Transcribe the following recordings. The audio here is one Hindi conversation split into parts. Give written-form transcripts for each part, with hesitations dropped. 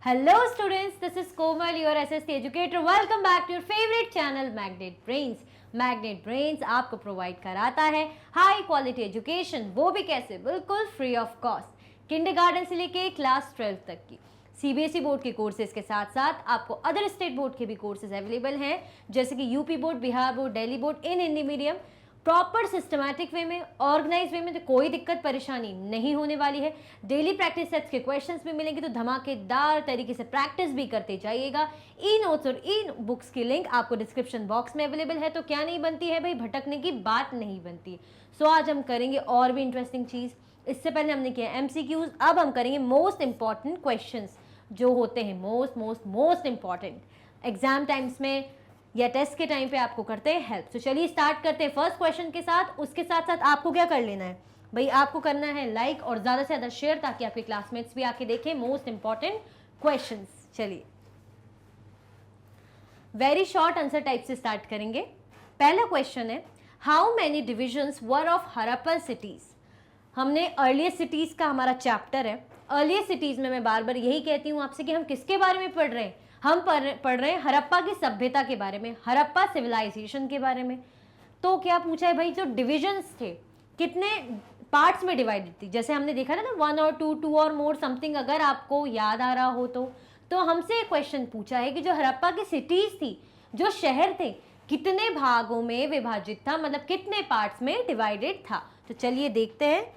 Hello students, this is Komal, your SST educator. Welcome back to your favorite channel Magnet Brains. Magnet Brains आपको प्रोवाइड कराता है हाई क्वालिटी एजुकेशन, वो भी कैसे, बिल्कुल फ्री ऑफ कॉस्ट। किंडरगार्टन से लेके क्लास 12 तक की सीबीएसई बोर्ड के कोर्सेज के साथ साथ आपको अदर स्टेट बोर्ड के भी कोर्सेज अवेलेबल हैं, जैसे कि UP board, Bihar board, Delhi board in Hindi medium, proper systematic way में, ऑर्गेनाइज वे में, तो कोई दिक्कत परेशानी नहीं होने वाली है। डेली प्रैक्टिस सेट्स के क्वेश्चंस भी मिलेंगे, तो धमाकेदार तरीके से प्रैक्टिस भी करते जाइएगा। ई नोट्स और ई बुक्स की लिंक आपको डिस्क्रिप्शन बॉक्स में अवेलेबल है। तो क्या नहीं बनती है भाई, भटकने की बात नहीं बनती। सो आज हम करेंगे और भी इंटरेस्टिंग चीज़। इससे पहले हमने किया एमसीक्यूज, अब हम करेंगे मोस्ट इंपॉर्टेंट क्वेश्चंस जो होते हैं मोस्ट इंपॉर्टेंट एग्जाम टाइम्स में या टेस्ट के टाइम पे आपको करते हैं हेल्प। तो चलिए स्टार्ट करते हैं फर्स्ट क्वेश्चन के साथ। उसके साथ साथ आपको क्या कर लेना है भाई, आपको करना है लाइक और ज़्यादा से ज़्यादा शेयर, ताकि आपके क्लासमेट्स भी आके देखें मोस्ट इंपॉर्टेंट क्वेश्चंस। चलिए वेरी शॉर्ट आंसर टाइप से स्टार्ट करेंगे। पहला क्वेश्चन है, how many divisions were of Harappan cities. हमने अर्लियर सिटीज का हमारा चैप्टर है। अर्लियर सिटीज में मैं बार बार यही कहती हूँ आपसे कि हम किसके बारे में पढ़ रहे हैं, हम पढ़ रहे हैं हड़प्पा की सभ्यता के बारे में, हड़प्पा सिविलाइजेशन के बारे में। तो क्या पूछा है भाई, जो डिविजन्स थे कितने पार्ट्स में डिवाइडेड थी, जैसे हमने देखा था ना 1 और 2, 2 और मोर समथिंग, अगर आपको याद आ रहा हो तो हमसे क्वेश्चन पूछा है कि जो हड़प्पा की सिटीज थी, जो शहर थे, कितने भागों में विभाजित था, मतलब कितने पार्ट्स में डिवाइडेड था। तो चलिए देखते हैं।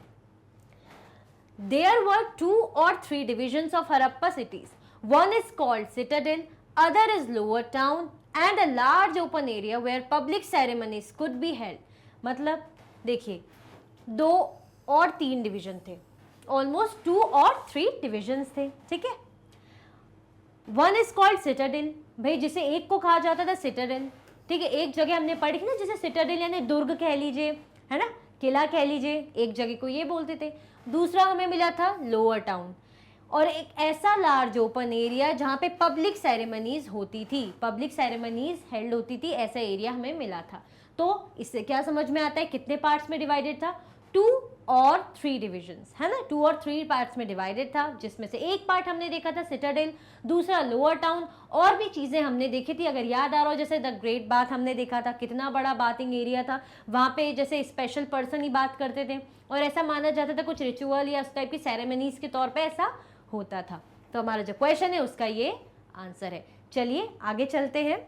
There were 2 or 3 divisions of Harappa cities. One is called Citadel, other is Lower Town, and a large open area where public ceremonies could be held. मतलब देखिए 2 और 3 डिवीजन थे, ऑलमोस्ट 2 और 3 डिविजन्स थे, ठीक है। वन इज कॉल्ड सिटाडेल, भाई जिसे एक को कहा जाता था सिटाडेल, ठीक है। एक जगह हमने पढ़ी थी ना, जैसे सिटाडेल यानी दुर्ग कह लीजिए, है ना, किला कह लीजिए, एक जगह को ये बोलते थे। दूसरा हमें मिला था लोअर टाउन, और एक ऐसा लार्ज ओपन एरिया जहाँ पे पब्लिक सेरेमनीज होती थी, पब्लिक सेरेमनीज हेल्ड होती थी, ऐसा एरिया हमें मिला था। तो इससे क्या समझ में आता है, कितने पार्ट्स में डिवाइडेड था, 2 और 3 डिविजन्स, है ना, 2 और 3 पार्ट्स में डिवाइडेड था, जिसमें से एक पार्ट हमने देखा था सिटाडेल, दूसरा लोअर टाउन, और भी चीज़ें हमने देखी थी, अगर याद आ रहा हो, जैसे द ग्रेट बाथ हमने देखा था, कितना बड़ा बाथिंग एरिया था, वहाँ पे जैसे स्पेशल पर्सन ही बात करते थे, और ऐसा माना जाता था कुछ रिचुअल या उस टाइप की सेरेमनीज के तौर पे ऐसा होता था। तो हमारा जो क्वेश्चन है उसका ये आंसर है। चलिए आगे चलते हैं।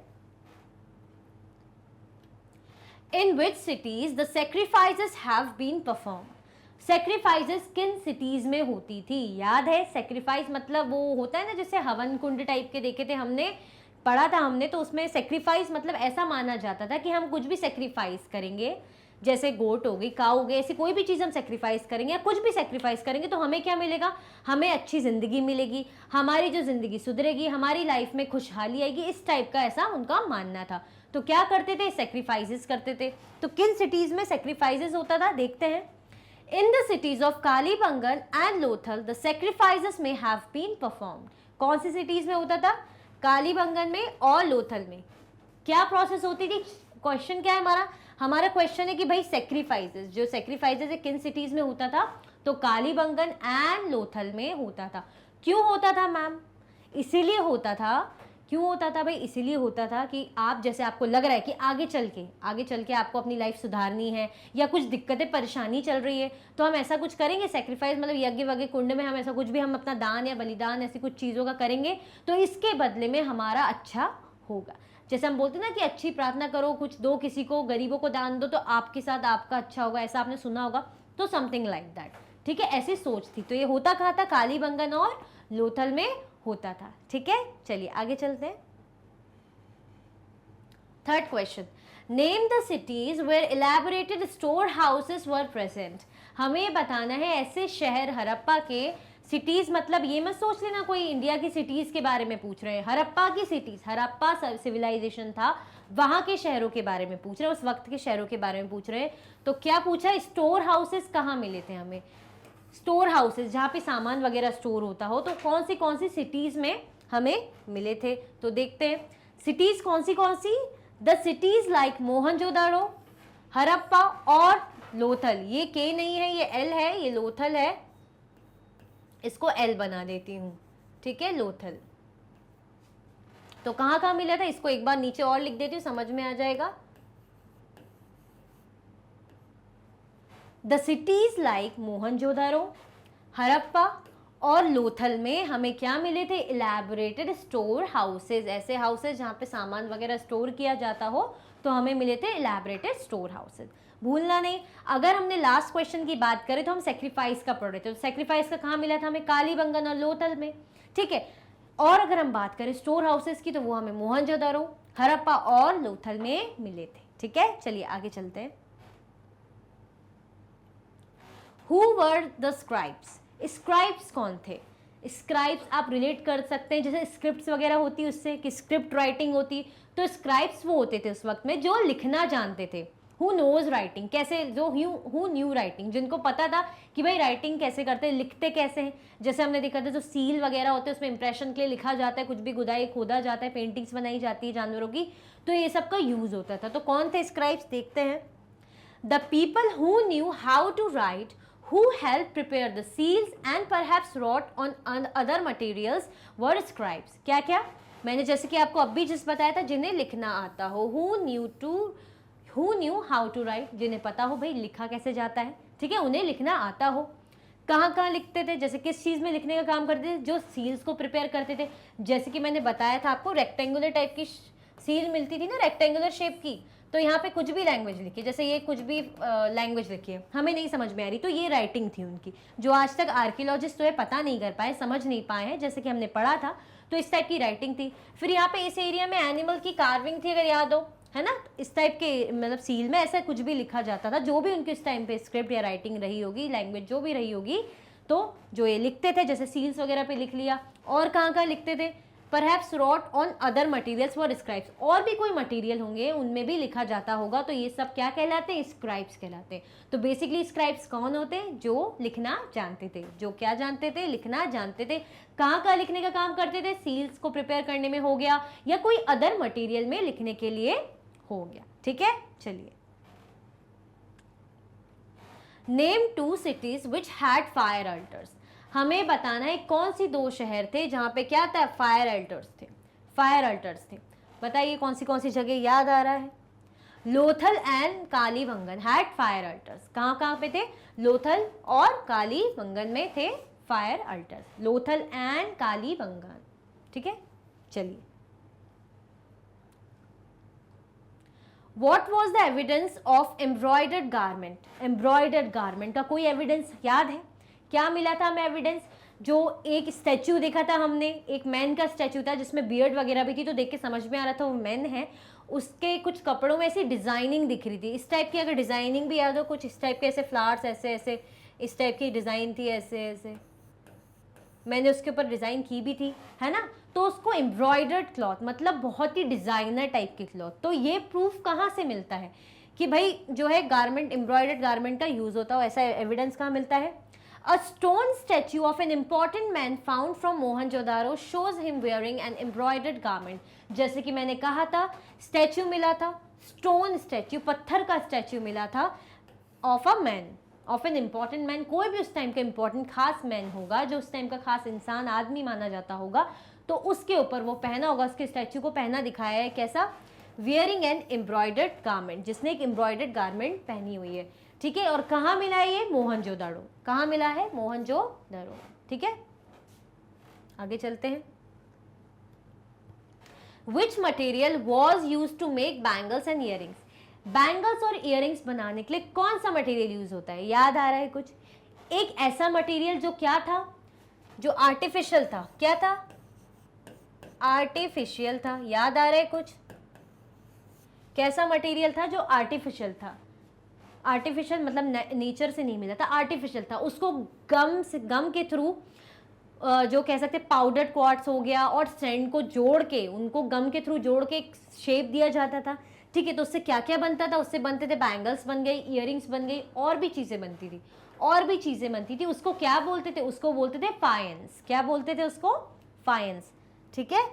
In which cities the sacrifices have been performed? Sacrifices किन सिटीज में होती थी, याद है। सेक्रीफाइस मतलब वो होता है ना, जैसे हवन कुंड टाइप के देखे थे हमने, पढ़ा था हमने, तो उसमें सेक्रीफाइस मतलब ऐसा माना जाता था कि हम कुछ भी सेक्रीफाइस करेंगे, जैसे गोट हो गई, काऊ हो गई, ऐसी कोई भी चीज़ हम सेक्रीफाइस करेंगे या कुछ भी सेक्रीफाइस करेंगे तो हमें क्या मिलेगा, हमें अच्छी ज़िंदगी मिलेगी, हमारी जो ज़िंदगी सुधरेगी, हमारी लाइफ में खुशहाली आएगी, इस टाइप का ऐसा उनका मानना था। तो क्या करते थे, सेक्रीफाइसेस करते थे। तो किन सिटीज़ में सेक्रीफाइसेस होता था, देखते हैं। In the cities of Kalibangan and Lothal the sacrifices may have been performed. कौन सी सिटीज में होता था, कालीबंगन में और लोथल में। क्या प्रोसेस होती थी, क्वेश्चन क्या है हमारा क्वेश्चन है कि भाई सेक्रीफाइसेस, जो सेक्रीफाइसेस है किन सिटीज में होता था, तो कालीबंगन एंड लोथल में होता था। क्यों होता था मैम, इसीलिए होता था, क्यों होता था भाई, इसीलिए होता था कि आप, जैसे आपको लग रहा है कि आगे चल के आपको अपनी लाइफ सुधारनी है या कुछ दिक्कतें परेशानी चल रही है, तो हम ऐसा कुछ करेंगे, सेक्रीफाइस मतलब यज्ञ वज्ञ कुंड में हम ऐसा कुछ भी, हम अपना दान या बलिदान ऐसी कुछ चीज़ों का करेंगे, तो इसके बदले में हमारा अच्छा होगा। जैसे हम बोलते हैं ना कि अच्छी प्रार्थना करो, कुछ दो किसी को, गरीबों को दान दो, तो आपके साथ आपका अच्छा होगा, ऐसा आपने सुना होगा, तो समथिंग लाइक दैट, ठीक है, ऐसी सोच थी। तो ये होता कहाँ था, कालीबंगन और लोथल में होता था, ठीक है। चलिए आगे चलते हैं। Third question, name the cities where elaborated storehouses were present. हमें बताना है ऐसे शहर हड़प्पा के, सिटीज मतलब ये मत सोच लेना कोई इंडिया की सिटीज के बारे में पूछ रहे हैं, हड़प्पा की सिटीज, हड़प्पा सिविलाइजेशन था, वहां के शहरों के बारे में पूछ रहे हैं, उस वक्त के शहरों के बारे में पूछ रहे हैं। तो क्या पूछा, स्टोर हाउसेस कहाँ मिले थे हमें, स्टोर हाउसेस जहाँ पे सामान वगैरह स्टोर होता हो, तो कौन सी सिटीज में हमें मिले थे। तो देखते हैं सिटीज कौन सी, the cities like Mohenjodaro, Harappa और लोथल। ये के नहीं है, ये एल है, ये लोथल है, इसको एल बना देती हूँ, ठीक है, लोथल। तो कहाँ कहाँ मिला था, इसको एक बार नीचे और लिख देती हूँ, समझ में आ जाएगा। The cities like Mohenjodaro, Harappa और लोथल में हमें क्या मिले थे, इलेबोरेटेड स्टोर हाउसेज, ऐसे हाउसेज जहाँ पे सामान वगैरह स्टोर किया जाता हो, तो हमें मिले थे इलेबोरेटेड स्टोर हाउसेज। भूलना नहीं। अगर हमने लास्ट क्वेश्चन की बात करें तो हम सेक्रीफाइस का पढ़ रहे थे, तो सेक्रीफाइस का कहाँ मिला था हमें, कालीबंगन और लोथल में, ठीक है। और अगर हम बात करें स्टोर हाउसेज की, तो वो हमें मोहनजोदारो, हड़प्पा और लोथल में मिले थे, ठीक है। चलिए आगे चलते हैं। Who were the scribes? Scribes कौन थे? स्क्राइब्स आप रिलेट कर सकते हैं जैसे स्क्रिप्ट्स वगैरह होती है उससे, कि स्क्रिप्ट राइटिंग होती, तो स्क्राइब्स वो होते थे उस वक्त में जो लिखना जानते थे। हु नोज राइटिंग, कैसे, जो हु न्यू राइटिंग, जिनको पता था कि भाई राइटिंग कैसे करते हैं, लिखते कैसे हैं। जैसे हमने देखा था जो सील वगैरह होते हैं उसमें इंप्रेशन के लिए लिखा जाता है, कुछ भी गुदाई खोदा जाता है, पेंटिंग्स बनाई जाती है जानवरों की, तो ये सब का यूज होता था। तो कौन थे स्क्राइब्स, देखते हैं। The people who knew how to write, who helped prepare the seals and perhaps wrote on other materials were scribes। क्या क्या, मैंने जैसे कि आपको अभी जिस बताया था, जिन्हें लिखना आता हो, who knew how to write, जिन्हें पता हो भाई लिखा कैसे जाता है, ठीक है, उन्हें लिखना आता हो। कहाँ कहाँ लिखते थे, जैसे किस चीज़ में लिखने का काम करते थे, जो सील्स को प्रिपेयर करते थे। जैसे कि मैंने बताया था आपको, रेक्टेंगुलर टाइप की सील मिलती थी ना, रेक्टेंगुलर शेप की, तो यहाँ पे कुछ भी लैंग्वेज लिखी, जैसे ये कुछ भी लैंग्वेज लिखी है, हमें नहीं समझ में आ रही, तो ये राइटिंग थी उनकी, जो आज तक आर्कियोलॉजिस्ट तो है पता नहीं कर पाए, समझ नहीं पाए हैं, जैसे कि हमने पढ़ा था, तो इस टाइप की राइटिंग थी। फिर यहाँ पे इस एरिया में एनिमल की कार्विंग थी, अगर याद हो, है ना, इस टाइप के, मतलब सील में ऐसा कुछ भी लिखा जाता था, जो भी उनके इस टाइम पे स्क्रिप्ट या राइटिंग रही होगी, लैंग्वेज जो भी रही होगी, तो जो ये लिखते थे, जैसे सील्स वगैरह पे लिख लिया। और कहाँ कहाँ लिखते थे, perhaps wrote on other materials for scribes, और भी कोई मटेरियल होंगे उनमें भी लिखा जाता होगा, तो ये सब क्या कहलाते हैं, स्क्राइब्स कहलाते हैं। तो बेसिकली स्क्राइब्स कौन होते हैं, जो लिखना जानते थे, जो क्या जानते थे, लिखना जानते थे। कहाँ कहाँ लिखने का काम करते थे, सील्स को प्रिपेयर करने में हो गया, या कोई अदर मटेरियल में लिखने के लिए हो गया, ठीक है। चलिए, name 2 cities which had fire altars, हमें बताना है कौन सी 2 शहर थे जहाँ पे क्या था, फायर अल्टर्स थे, फायर अल्टर्स थे। बताइए कौन सी जगह याद आ रहा है। Lothal and Kalibangan had fire altars, कहाँ कहाँ पे थे, लोथल और कालीबंगन में थे fire altars, Lothal and Kalibangan, ठीक है। चलिए, What was the evidence of embroidered garment? Embroidered garment का कोई एविडेंस याद है, क्या मिला था हमें एविडेंस, जो एक स्टैचू देखा था हमने, एक मैन का स्टैचू था जिसमें बियर्ड वगैरह भी थी, तो देख के समझ में आ रहा था वो मैन है, उसके कुछ कपड़ों में ऐसी डिजाइनिंग दिख रही थी, इस टाइप की, अगर डिजाइनिंग भी याद हो, कुछ इस टाइप के ऐसे फ्लावर्स ऐसे ऐसे इस टाइप की डिजाइन थी, ऐसे ऐसे मैंने उसके ऊपर डिज़ाइन की भी थी, है ना, तो उसको एम्ब्रॉयडर्ड क्लॉथ, मतलब बहुत ही डिज़ाइनर टाइप की क्लॉथ। तो ये प्रूफ कहाँ से मिलता है कि भाई जो है गारमेंट, एम्ब्रॉयडर्ड गारमेंट का यूज़ होता हो, ऐसा एविडेंस कहाँ मिलता है। A stone statue of an important man found from Mohenjodaro shows him wearing N embroidered garment, जैसे कि मैंने कहा था स्टैच्यू मिला था, स्टोन स्टैच्यू, पत्थर का स्टैच्यू मिला था, of a man, of an important man, कोई भी उस टाइम का इम्पॉर्टेंट खास मैन होगा, जो उस टाइम का खास इंसान, आदमी माना जाता होगा, तो उसके ऊपर वो पहना होगा, उसके स्टैच्यू को पहना दिखाया है, कैसा, वियरिंग एन एम्ब्रॉयडर्ड गारमेंट, जिसने एक एम्ब्रॉयडर्ड गारमेंट पहनी हुई है, ठीक है। और कहाँ मिला है ये, मोहनजोदाड़ो, कहाँ मिला है, मोहनजोदाड़ो, ठीक है। आगे चलते हैं। Which material was used to make bangles and earrings? Bangles और इयरिंग्स बनाने के लिए कौन सा मटेरियल यूज होता है, याद आ रहा है कुछ, एक ऐसा मटेरियल जो क्या था, जो आर्टिफिशियल था, क्या था, आर्टिफिशियल था, याद आ रहा है कुछ, कैसा मटेरियल था जो आर्टिफिशियल था, आर्टिफिशियल मतलब नेचर से नहीं मिला था, आर्टिफिशियल था, उसको गम के थ्रू, जो कह सकते पाउडर्ड क्वार्ट्स हो गया और सैंड को जोड़ के, उनको गम के थ्रू जोड़ के एक शेप दिया जाता था, ठीक है। तो उससे क्या क्या बनता था, उससे बनते थे बैंगल्स बन गई, इयरिंग्स बन गई, और भी चीज़ें बनती थी, और भी चीज़ें बनती थी, उसको क्या बोलते थे, उसको बोलते थे फायंस, क्या बोलते थे उसको, फायंस, ठीक है।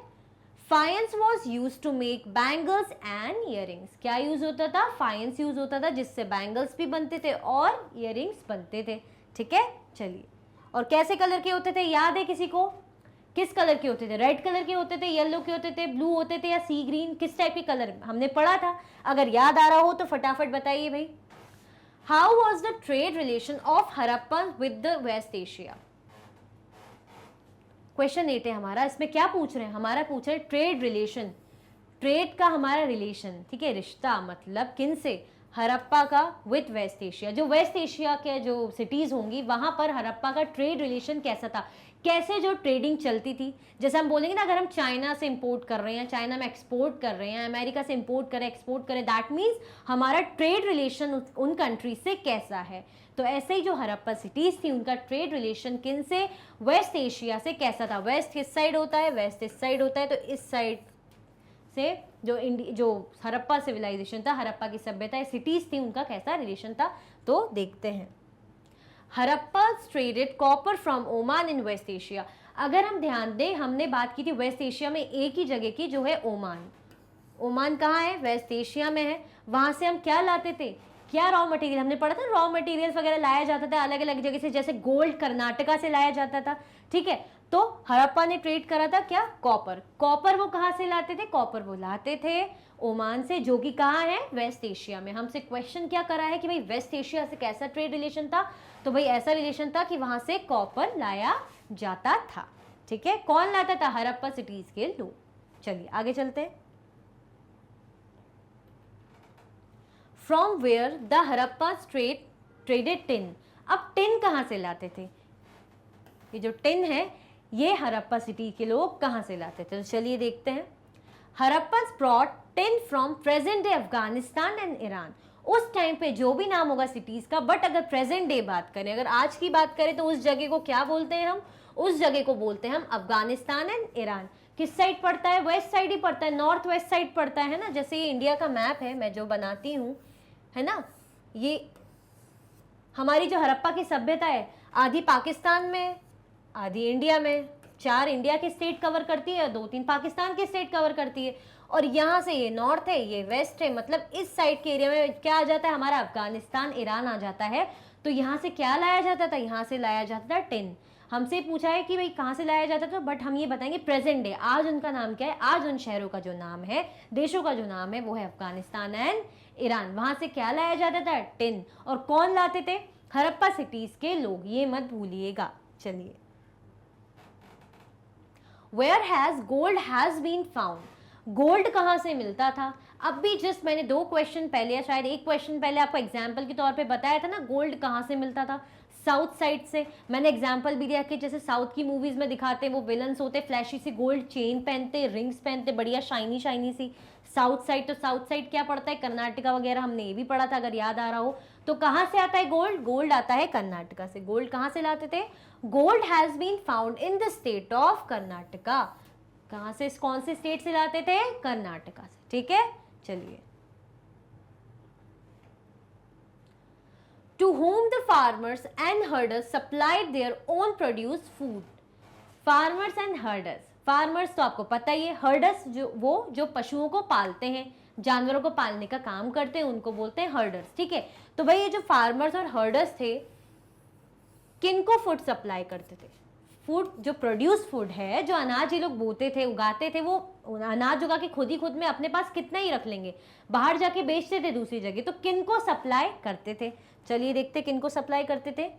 Faience was used to make bangles and earrings, क्या यूज होता था, फायंस यूज होता था, जिससे बैंगल्स भी बनते थे और इयरिंग्स बनते थे, ठीक है। चलिए, और कैसे कलर के होते थे, याद है किसी को, किस कलर के होते थे? रेड कलर के होते थे, येलो के होते थे, ब्लू होते थे या सी ग्रीन? किस टाइप के कलर हमने पढ़ा था? अगर याद आ रहा हो तो फटाफट बताइए भाई। How was the trade relation of Harappa with the West Asia? Question 8 है हमारा। इसमें क्या पूछ रहे हैं? हमारा पूछ रहे हैं ट्रेड रिलेशन, ट्रेड का हमारा रिलेशन, ठीक है, रिश्ता, मतलब किन से? हरप्पा का विथ वेस्ट एशिया। जो वेस्ट एशिया के जो सिटीज होंगी वहां पर हरप्पा का ट्रेड रिलेशन कैसा था, कैसे जो ट्रेडिंग चलती थी। जैसे हम बोलेंगे ना, अगर हम चाइना से इंपोर्ट कर रहे हैं, चाइना में एक्सपोर्ट कर रहे हैं, अमेरिका से इंपोर्ट करें, एक्सपोर्ट करें, दैट मीन्स हमारा ट्रेड रिलेशन उन कंट्रीज से कैसा है। तो ऐसे ही जो हरप्पा सिटीज थी उनका ट्रेड रिलेशन किन से? वेस्ट एशिया से कैसा था? वेस्ट किस साइड होता है? वेस्ट इस साइड होता है, तो इस साइड से जो हरप्पा सिविलाइजेशन था, हरप्पा की सभ्यता, सिटीज थी, उनका कैसा रिलेशन था, तो देखते हैं। Harappa traded copper from Oman in west Asia. अगर हम ध्यान दें, हमने बात की थी वेस्ट एशिया में एक ही जगह की, जो है ओमान। ओमान कहाँ है? वेस्ट एशिया में है। वहां से हम क्या लाते थे? क्या रॉ मटेरियल? हमने पढ़ा था रॉ मटेरियल्स वगैरह लाया जाता था अलग अलग जगह से, जैसे गोल्ड कर्नाटका से लाया जाता था, ठीक है। तो हड़प्पा ने ट्रेड करा था क्या? कॉपर। कॉपर वो कहाँ से लाते थे? कॉपर वो लाते थे ओमान से, जो कि कहाँ है? वेस्ट एशिया में। हमसे क्वेश्चन क्या करा है कि भाई वेस्ट एशिया से कैसा ट्रेड रिलेशन था? तो भाई ऐसा रिलेशन था कि वहां से कॉपर लाया जाता था, ठीक है। कौन लाता था? हड़प्पा सिटीज के लोग। चलिए आगे चलते हैं। From where the Harappa traded tin. अब टिन कहाँ से लाते थे? ये जो टिन है ये हड़प्पा सिटी के लोग कहाँ से लाते थे? तो चलिए देखते हैं। Harappas brought tin from present day Afghanistan and Iran. उस टाइम पे जो भी नाम होगा सिटीज का, बट अगर प्रेजेंट डे बात करें, अगर आज की बात करें, तो उस जगह को क्या बोलते हैं हम? उस जगह को बोलते हैं हम अफगानिस्तान एंड ईरान। किस साइड पड़ता है? वेस्ट साइड ही पड़ता है, नॉर्थ वेस्ट साइड पड़ता है ना। जैसे ये इंडिया का मैप है, मैं जो बनाती हूँ, है ना, ये हमारी जो हड़प्पा की सभ्यता है, आधी पाकिस्तान में, आधी इंडिया में। 4 इंडिया के स्टेट कवर करती है, 2-3 पाकिस्तान के स्टेट कवर करती है। और यहाँ से ये नॉर्थ है, ये वेस्ट है, मतलब इस साइड के एरिया में क्या आ जाता है? हमारा अफगानिस्तान, ईरान आ जाता है। तो यहाँ से क्या लाया जाता था? यहाँ से लाया जाता था टिन। हमसे पूछा है कि भाई कहाँ से लाया जाता था, बट हम ये बताएंगे प्रेजेंट डे। आज उनका नाम क्या है? आज उन शहरों का जो नाम है, देशों का जो नाम है, वो है अफगानिस्तान एंड ईरान। वहां से क्या लाया जाता था? टिन। और कौन लाते थे? हड़प्पा सिटीज के लोग, ये मत भूलिएगा। चलिए, where has gold has been found. Gold कहाँ से मिलता था? अब भी जस्ट मैंने 2 क्वेश्चन पहले या शायद 1 क्वेश्चन पहले आपको एग्जाम्पल के तौर पे बताया था ना, गोल्ड कहाँ से मिलता था? साउथ साइड से। मैंने एग्जाम्पल भी दिया कि जैसे साउथ की मूवीज में दिखाते हैं, वो विलन्स होते, फ्लैशी सी गोल्ड चेन पहनते, रिंग्स पहनते, बढ़िया शाइनी शाइनी सी। साउथ साइड, तो साउथ साइड क्या पड़ता है? कर्नाटका वगैरह, हमने ये भी पढ़ा था अगर याद आ रहा हो। तो कहाँ से आता है गोल्ड? गोल्ड आता है कर्नाटका से। गोल्ड कहाँ से लाते थे? Gold has been found in the state of Karnataka. कहाँ से, कौन से स्टेट से लाते थे? कर्नाटका से, ठीक है। चलिए, to whom the farmers and herders supplied their own produced food. farmers and herders, farmers तो आपको पता ही है, herders जो पशुओं को पालते हैं, जानवरों को पालने का काम करते हैं, उनको बोलते हैं herders, ठीक है। तो भाई ये जो farmers और herders थे, किनको फूड सप्लाई करते थे? फूड, जो प्रोड्यूस फूड है, जो अनाज ये लोग बोते थे, उगाते थे, वो अनाज उगा के खुद में अपने पास कितना ही रख लेंगे, बाहर जाके बेचते थे दूसरी जगह। तो किनको सप्लाई करते थे? चलिए देखते किनको सप्लाई करते थे।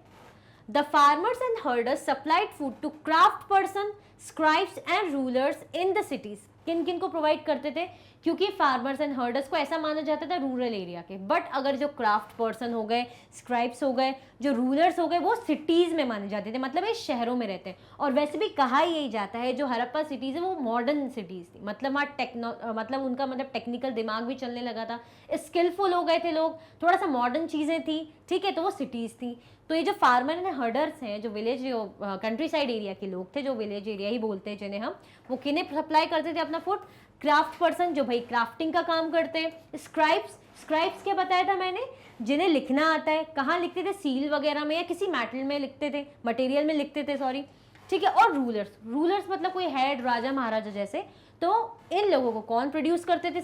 The farmers and herders supplied food to craft person, scribes and rulers in the cities. किन किन को प्रोवाइड करते थे? क्योंकि फार्मर्स एंड हर्डर्स को ऐसा माना जाता था रूरल एरिया के, बट अगर जो क्राफ्ट पर्सन हो गए, स्क्राइब्स हो गए, जो रूलर्स हो गए, वो सिटीज़ में माने जाते थे, मतलब ये शहरों में रहते हैं। और वैसे भी कहा यही जाता है जो हड़प्पा सिटीज़ है वो मॉडर्न सिटीज़ थी, मतलब वहाँ मतलब उनका मतलब टेक्निकल दिमाग भी चलने लगा था, स्किलफुल हो गए थे लोग, थोड़ा सा मॉडर्न चीज़ें थी, ठीक है। तो वो सिटीज़ थी। तो ये जो फार्मर एंड हर्डर्स हैं, जो विलेज, जो कंट्री साइड एरिया के लोग थे, जो विलेज एरिया ही बोलते हैं जिन्हें हम, वो किन्हें सप्लाई करते थे अपना फूड? क्राफ्ट पर्सन, जो भाई क्राफ्टिंग का काम करते हैं। स्क्राइब्स क्या बताया था मैंने? जिन्हें लिखना आता है। कहाँ लिखते थे? सील वगैरह में या किसी मेटल में लिखते थे, मटेरियल में लिखते थे, सॉरी, ठीक है। और रूलर्स मतलब कोई हेड, राजा महाराजा जैसे। तो इन लोगों को कौन प्रोड्यूस करते थे?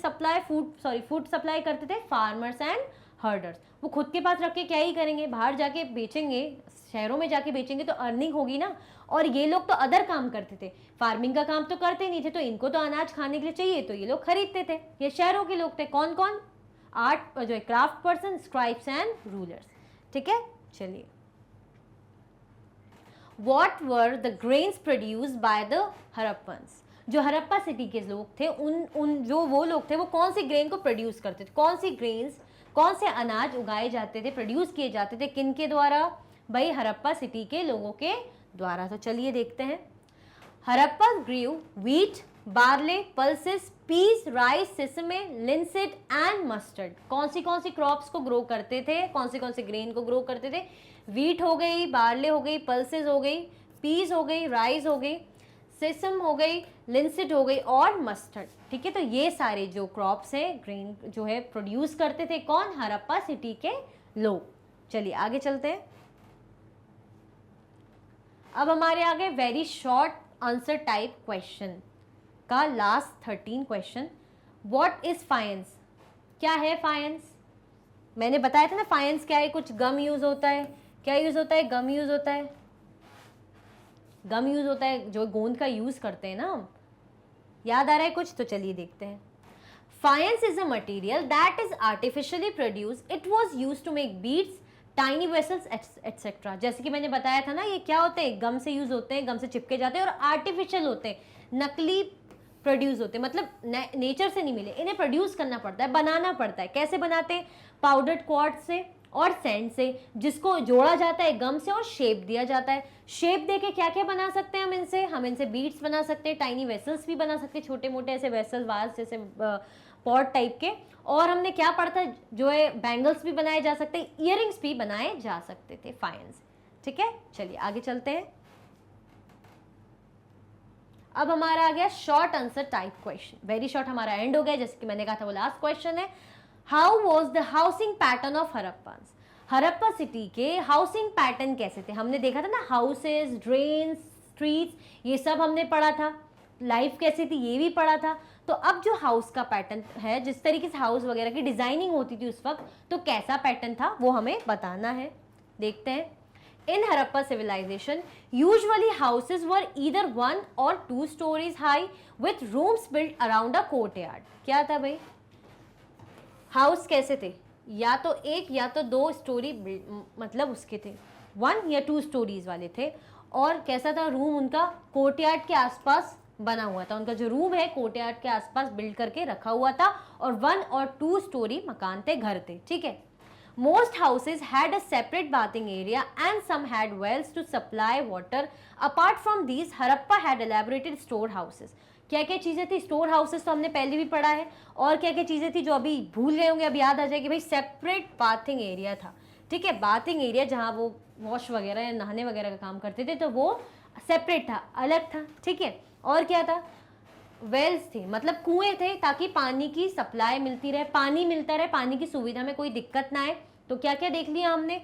फूड सप्लाई करते थे? फार्मर्स एंड हर्डर्स, वो खुद के पास रख के क्या ही करेंगे, बाहर जाके बेचेंगे, शहरों में जाके बेचेंगे तो अर्निंग होगी ना। और ये लोग तो अदर काम करते थे, फार्मिंग का काम तो करते नहीं थे, तो इनको तो अनाज खाने के लिए चाहिए, तो ये लोग खरीदते थे। ये शहरों के लोग थे, कौन कौन, आर्ट जो है craft person, scribes and rulers. ठीक है, चलिए। What were the grains produced by the Harappans? जो हरप्पा सिटी के लोग थे, उन जो वो लोग थे, वो कौन सी ग्रेन को प्रोड्यूस करते थे, कौन सी ग्रेन्स, कौन से अनाज उगाए जाते थे, प्रोड्यूस किए जाते थे, किन के द्वारा, भाई हरप्पा सिटी के लोगों के द्वारा। तो चलिए देखते हैं। Harappa grew wheat, barley, pulses, peas, rice, sesame, linseed and mustard. कौन सी क्रॉप्स को ग्रो करते थे, कौन से ग्रेन को ग्रो करते थे, व्हीट हो गई, बार्ले हो गई, पल्सेस हो गई, पीस हो गई, राइस हो गई, सेसम हो गई, लिनसेट हो गई और मस्टर्ड। ठीक है, तो ये सारे जो क्रॉप्स है, ग्रेन जो है प्रोड्यूस करते थे कौन, हरप्पा सिटी के लोग। चलिए आगे चलते हैं। अब हमारे आगे very short answer type question का last 13 question. What is faience? क्या है फाइंस? मैंने बताया था ना फाइंस क्या है, कुछ गम यूज होता है, क्या यूज होता है, गम यूज होता है, गम यूज होता है, जो गोंद का यूज करते हैं ना हम। याद आ रहा है कुछ? तो चलिए देखते हैं। Faience is a material that is artificially produced, it was used to make beads, tiny vessels etcetera. जैसे कि मैंने बताया था ना, ये क्या होते हैं, गम से यूज होते हैं, गम से चिपके जाते हैं और आर्टिफिशियल होते हैं, नकली प्रोड्यूस होते हैं, मतलब नेचर से नहीं मिले, इन्हें प्रोड्यूस करना पड़ता है, बनाना पड़ता है। कैसे बनाते हैं? पाउडर्ड क्वार्ट्ज से और सैंड से, जिसको जोड़ा जाता है गम से और शेप दिया जाता है। शेप देके क्या क्या बना सकते हैं हम इनसे बीड्स बना सकते हैं, टाइनी वेसल्स भी बना सकते हैं, छोटे मोटे ऐसे वेसल वाज जैसे पॉट टाइप के। और हमने क्या पढ़ा था, जो है बैंगल्स भी बनाए जा सकते हैं, इयररिंग्स भी बनाए जा सकते थे फाइंस। ठीक है, चलिए आगे चलते हैं। अब हमारा आ गया short answer type question. Very short हमारा एंड हो गया, जैसे कि मैंने कहा था वो लास्ट क्वेश्चन है। How was the housing pattern of Harappas? Harappa city के हाउसिंग पैटर्न कैसे थे? हमने देखा था ना, हाउसेस, ड्रेन्स, स्ट्रीट्स, ये सब हमने पढ़ा था। लाइफ कैसी थी ये भी पढ़ा था। तो अब जो हाउस का पैटर्न है, जिस तरीके से हाउस वगैरह की डिजाइनिंग होती थी उस वक्त, तो कैसा पैटर्न था वो हमें बताना है। देखते हैं। In Harappa civilization, usually houses were either 1 or 2 stories high with rooms built around a courtyard. क्या था भाई? हाउस कैसे थे? या तो एक या तो 2 स्टोरी, मतलब उसके थे 1 या 2 स्टोरीज वाले थे। और कैसा था रूम उनका? कोर्टयार्ड के आसपास बना हुआ था। उनका जो रूम है कोर्टयार्ड के आसपास बिल्ड करके रखा हुआ था, और 1 और 2 स्टोरी मकान थे, घर थे। ठीक है। Most houses had a separate bathing area and some had wells to supply water. Apart from these, Harappa had elaborated store houses. क्या क्या चीज़ें थी? स्टोर हाउसेस तो हमने पहले भी पढ़ा है। और क्या क्या चीज़ें थी जो अभी भूल गए होंगे, अभी याद आ जाएगी भाई। सेपरेट बाथिंग एरिया था। ठीक है, बाथिंग एरिया जहाँ वो वॉश वगैरह या नहाने वगैरह का काम करते थे, तो वो सेपरेट था, अलग था। ठीक है। और क्या था? वेल्स थे, मतलब कुएं थे, ताकि पानी की सप्लाई मिलती रहे, पानी मिलता रहे, पानी की सुविधा में कोई दिक्कत ना आए। तो क्या क्या देख लिया हमने?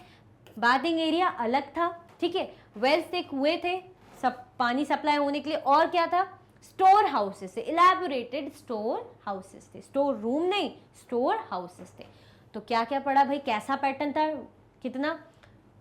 बाथिंग एरिया अलग था। ठीक है, वेल्स थे, कुएं थे, सब पानी सप्लाई होने के लिए। और क्या था? स्टोर हाउसेस थे, इलैबोरेटेड स्टोर हाउसेस थे, स्टोर रूम नहीं, स्टोर हाउसेस थे। तो क्या क्या पढ़ा भाई? कैसा पैटर्न था? कितना?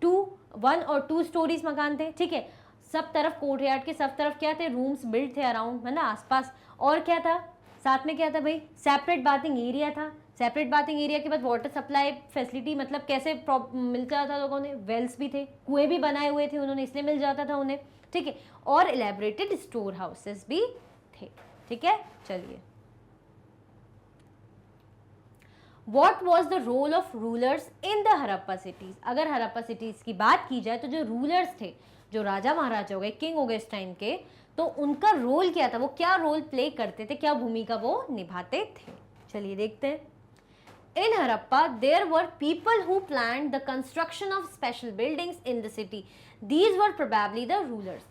1 और 2 स्टोरीज मकान थे। ठीक है, सब तरफ कोर्टयार्ड के सब तरफ क्या थे? रूम्स बिल्ड थे अराउंड, है ना, आसपास। और क्या था साथ में? क्या था भाई? सेपरेट बाथिंग एरिया था। सेपरेट बाथिंग एरिया के बाद वाटर सप्लाई फैसिलिटी, मतलब कैसे मिल जाता था लोगों ने? वेल्स भी थे, कुएं भी बनाए हुए थे उन्होंने, इसलिए मिल जाता था उन्हें। ठीक है, और इलेबोरेटेड स्टोर हाउसेस भी थे। ठीक है, चलिए। What was the role of rulers in the Harappa cities? अगर हरप्पा सिटीज की बात की जाए तो जो रूलर्स थे, जो राजा महाराजा हो गए, किंग हो गए इस टाइम के, तो उनका रोल क्या था? वो क्या रोल प्ले करते थे, क्या भूमिका वो निभाते थे? चलिए देखते हैं। In Harappa, there were people who planned the construction of special buildings in the city. These were probably the rulers.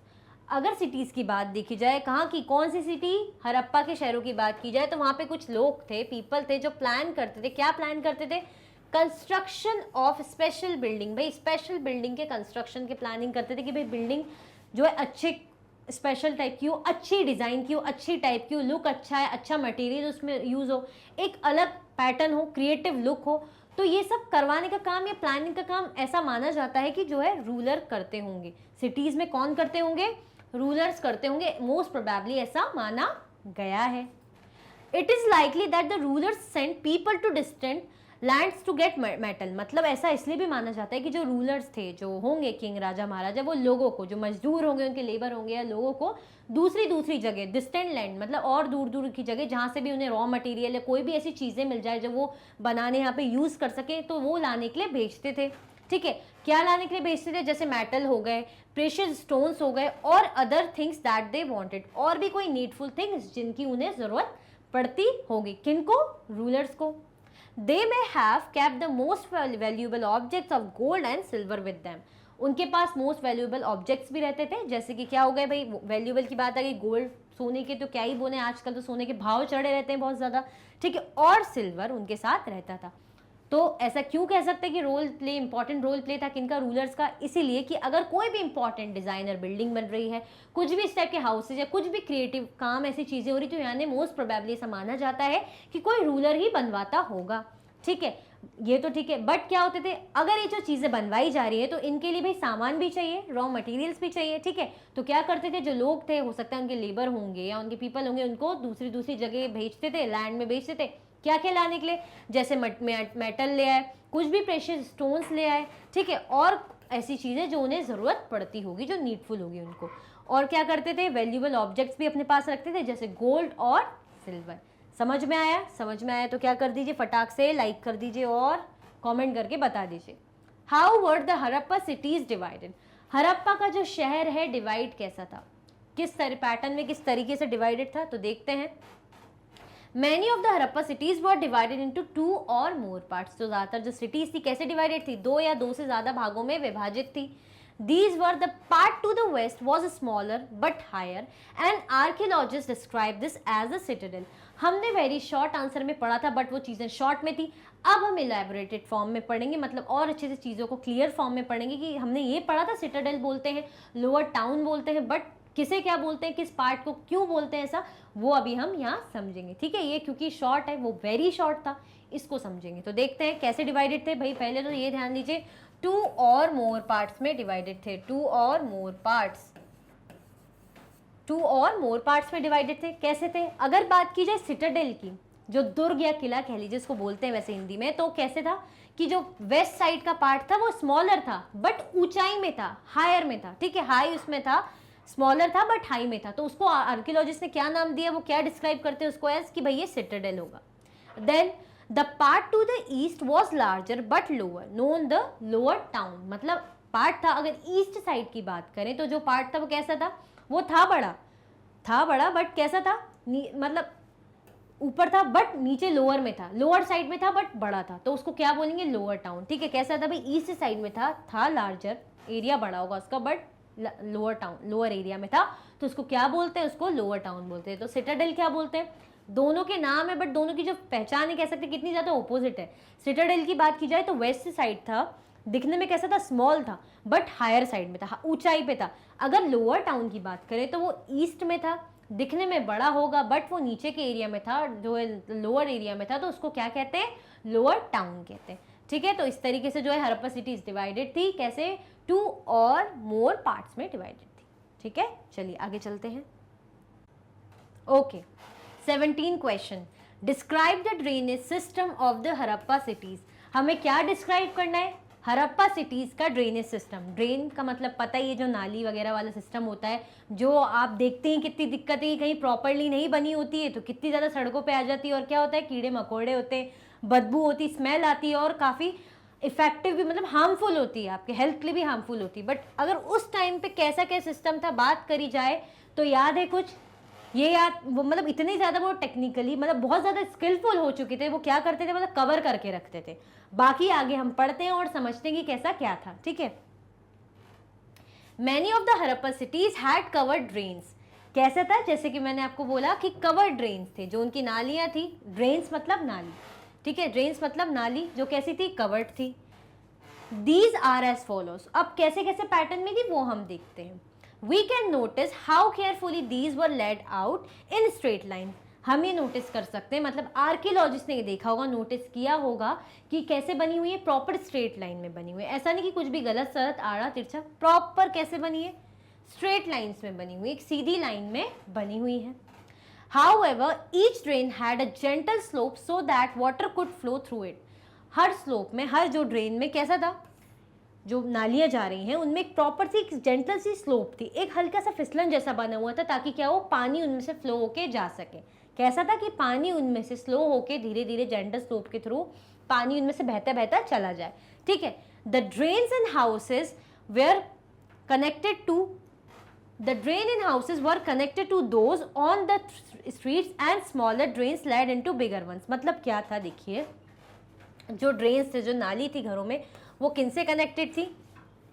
अगर सिटीज की बात देखी जाए, कहाँ की, कौन सी सिटी? हरप्पा के शहरों की बात की जाए, तो वहाँ पे कुछ लोग थे, पीपल थे, जो प्लान करते थे। क्या प्लान करते थे? Construction of special building. भाई स्पेशल बिल्डिंग के कंस्ट्रक्शन की प्लानिंग करते थे कि भाई बिल्डिंग जो है अच्छे स्पेशल टाइप की हो, अच्छी डिज़ाइन की हो, अच्छी टाइप की हो, लुक अच्छा है, अच्छा मटेरियल उसमें यूज़ हो, एक अलग पैटर्न हो, क्रिएटिव लुक हो। तो ये सब करवाने का काम या प्लानिंग का काम ऐसा माना जाता है कि जो है रूलर करते होंगे। सिटीज में कौन करते होंगे? रूलर्स करते होंगे, मोस्ट प्रोबेबली ऐसा माना गया है। It is likely that the rulers send people to distant lands to get metal, मतलब ऐसा इसलिए भी माना जाता है कि जो रूलर्स थे, जो होंगे किंग, राजा, महाराजा, वो लोगों को, जो मजदूर होंगे, उनके लेबर होंगे, या लोगों को दूसरी जगह, डिस्टेंट लैंड मतलब और दूर की जगह, जहाँ से भी उन्हें रॉ मटेरियल या कोई भी ऐसी चीज़ें मिल जाए जो वो बनाने यहाँ पे यूज़ कर सके, तो वो लाने के लिए भेजते थे। ठीक है, क्या लाने के लिए भेजते थे? जैसे मेटल हो गए, प्रेशियस स्टोन्स हो गए, और other things that they wanted, और भी कोई नीडफुल थिंग्स जिनकी उन्हें ज़रूरत पड़ती होगी। किनको? रूलर्स को। They may have kept the most valuable objects of gold and silver with them. उनके पास मोस्ट वैल्यूएबल ऑब्जेक्ट्स भी रहते थे, जैसे कि क्या हो गए भाई, वैल्यूएबल की बात आ गई, गोल्ड, सोने के तो क्या ही बोले, आजकल तो सोने के भाव चढ़े रहते हैं बहुत ज़्यादा। ठीक है, और सिल्वर उनके साथ रहता था। तो ऐसा क्यों कह सकते हैं कि role play, important role play था किनका? रूलर्स का। इसीलिए कि अगर कोई भी इंपॉर्टेंट डिजाइनर बिल्डिंग बन रही है, कुछ भी इस टाइप के हाउसेज या कुछ भी क्रिएटिव काम, ऐसी चीजें हो रही, तो यानी मोस्ट प्रोबेबली ऐसा माना जाता है कि कोई रूलर ही बनवाता होगा। ठीक है, ये तो ठीक है, बट क्या होते थे, अगर ये जो चीज़ें बनवाई जा रही है तो इनके लिए भाई सामान भी चाहिए, रॉ मटेरियल्स भी चाहिए। ठीक है, तो क्या करते थे, जो लोग थे, हो सकता है उनके लेबर होंगे या उनके पीपल होंगे, उनको दूसरी जगह भेजते थे, लैंड में भेजते थे। क्या क्या लाने के लिए? जैसे मेटल ले आए, कुछ भी प्रेशियस स्टोन्स ले आए। ठीक है, और ऐसी चीज़ें जो उन्हें ज़रूरत पड़ती होगी, जो नीडफुल होगी उनको। और क्या करते थे, वैल्यूएबल ऑब्जेक्ट्स भी अपने पास रखते थे, जैसे गोल्ड और सिल्वर। समझ में आया? समझ में आया तो क्या कर दीजिए, फटाक से लाइक कर दीजिए और कमेंट करके बता दीजिए। How were the Harappa cities divided? Harappa का जो शहर है डिवाइड कैसा था, किस तरह पैटर्न में, किस तरीके से डिवाइडेड था, तो देखते हैं। Many of the Harappa cities were divided into 2 और मोर पार्ट्स। तो ज़्यादातर जो सिटीज थी कैसे डिवाइडेड थी? 2 या 2 से ज़्यादा भागों में विभाजित थी। These were the part to the west was smaller but higher and archaeologists describe this as a citadel. हमने वेरी शॉर्ट आंसर में पढ़ा था, बट वो चीज़ें शॉर्ट में थी। अब हम इलेबोरेटेड फॉर्म में पढ़ेंगे, मतलब और अच्छे से चीज़ों को क्लियर फॉर्म में पढ़ेंगे कि हमने ये पढ़ा था सिटाडेल बोलते हैं, लोअर टाउन बोलते हैं, बट किसे क्या बोलते हैं, किस पार्ट को क्यों बोलते हैं, ऐसा वो अभी हम यहाँ समझेंगे। ठीक है, ये क्योंकि शॉर्ट है, वो वेरी शॉर्ट था, इसको समझेंगे। तो देखते हैं कैसे डिवाइडेड थे भाई। पहले तो ये ध्यान दीजिए, 2 और मोर पार्ट्स में डिवाइडेड थे। 2 और मोर पार्ट्स में डिवाइडेड थे। कैसे थे? अगर बात की जाए सिटाडेल की, जो दुर्ग या किला कह लीजिए, इसको बोलते हैं वैसे हिंदी में, तो कैसे था कि जो वेस्ट साइड का पार्ट था वो स्मॉलर था, बट ऊंचाई में था, हायर में था। ठीक है, हाई उसमें था, स्मॉलर था बट हाई में था। तो उसको आर्कियोलॉजिस्ट ने क्या नाम दिया, वो क्या डिस्क्राइब करते हैं उसको एज कि भाई ये सिटाडेल होगा। Then the part to the east was larger but lower, known the lower town. मतलब पार्ट था, अगर ईस्ट साइड की बात करें तो जो पार्ट था वो कैसा था, वो था बड़ा बट कैसा था, मतलब ऊपर था बट नीचे लोअर में था, लोअर साइड में था बट बड़ा था, तो उसको क्या बोलेंगे, लोअर टाउन। ठीक है, कैसा था भाई, ईस्ट साइड में था लार्जर, एरिया बड़ा होगा उसका, but lower town, lower area में था, तो उसको क्या बोलते हैं, उसको लोअर टाउन बोलते हैं। तो सिटाडेल क्या बोलते हैं, दोनों के नाम है बट दोनों की जो पहचान है कह सकते कितनी ज़्यादा ऑपोजिट है। सिटाडेल की बात की जाए तो वेस्ट साइड था, दिखने में कैसा था, स्मॉल था, बट हायर साइड में था, ऊंचाई पे था। अगर लोअर टाउन की बात करें तो वो ईस्ट में था, दिखने में बड़ा होगा बट वो नीचे के एरिया में था, जो है लोअर एरिया में था, तो उसको क्या कहते हैं, लोअर टाउन कहते हैं। ठीक है, तो इस तरीके से जो है हड़प्पा सिटी डिवाइडेड थी, कैसे, 2 और मोर पार्ट्स में डिवाइडेड थी। ठीक है, चलिए आगे चलते हैं। Okay, 17 question, describe the drainage system of the Harappa cities. हमें क्या डिस्क्राइब करना है, हड़प्पा सिटीज का ड्रेनेज सिस्टम। ड्रेन का मतलब पता ही है, जो नाली वगैरह वाला सिस्टम होता है, जो आप देखते हैं कितनी दिक्कत है, कहीं प्रॉपरली नहीं बनी होती है तो कितनी ज़्यादा सड़कों पे आ जाती है, और क्या होता है, कीड़े मकोड़े होते हैं, बदबू होती, स्मेल आती है, और काफ़ी इफेक्टिव भी, मतलब हार्मफुल होती है, आपके हेल्थ के लिए भी हार्मफुल होती है। बट अगर उस टाइम पे कैसा क्या सिस्टम था बात करी जाए तो याद है कुछ, ये याद, वो मतलब इतने ज़्यादा वो टेक्निकली, मतलब बहुत ज़्यादा स्किलफुल हो चुके थे, वो क्या करते थे, मतलब कवर करके रखते थे। बाकी आगे हम पढ़ते हैं और समझते हैं कि कैसा क्या था। ठीक है, many of the Harappa cities had covered drains. कैसे था, जैसे कि मैंने आपको बोला कि कवर्ड ड्रेन्स थे, जो उनकी नालियाँ थी, ड्रेन्स मतलब नाली, ठीक है, ड्रेन्स मतलब नाली, जो कैसी थी, कवर्ड थी। These are as follows. अब कैसे कैसे पैटर्न में थी वो हम देखते हैं। We can notice how carefully these were laid out in straight line. हम ये नोटिस कर सकते हैं, मतलब आर्कियोलॉजिस्ट ने ये देखा होगा, नोटिस किया होगा कि कैसे बनी हुई है, प्रॉपर स्ट्रेट लाइन में बनी हुई है। ऐसा नहीं कि कुछ भी गलत सलत आड़ा तिरछा, प्रॉपर कैसे बनी है, स्ट्रेट लाइन्स में बनी हुई, एक सीधी लाइन में बनी हुई है। However, each drain had a gentle slope so that water could flow through it. Her slope में, हर जो ड्रेन में कैसा था, जो नालियाँ जा रही हैं उनमें एक प्रॉपर सी, एक जेंटल सी स्लोप थी, एक हल्का सा फिसलन जैसा बना हुआ था, ताकि क्या हो, पानी उनमें से फ्लो होके जा सके। कैसा था कि पानी उनमें से स्लो होके धीरे धीरे जेंटल स्लोप के थ्रू पानी उनमें से बहता बहता चला जाए। ठीक है। The drains and houses were connected to The drain in houses were connected to those on the streets and smaller drains led into bigger ones. मतलब क्या था, देखिए, जो ड्रेन्स थे, जो नाली थी घरों में, वो किन से कनेक्टेड थी,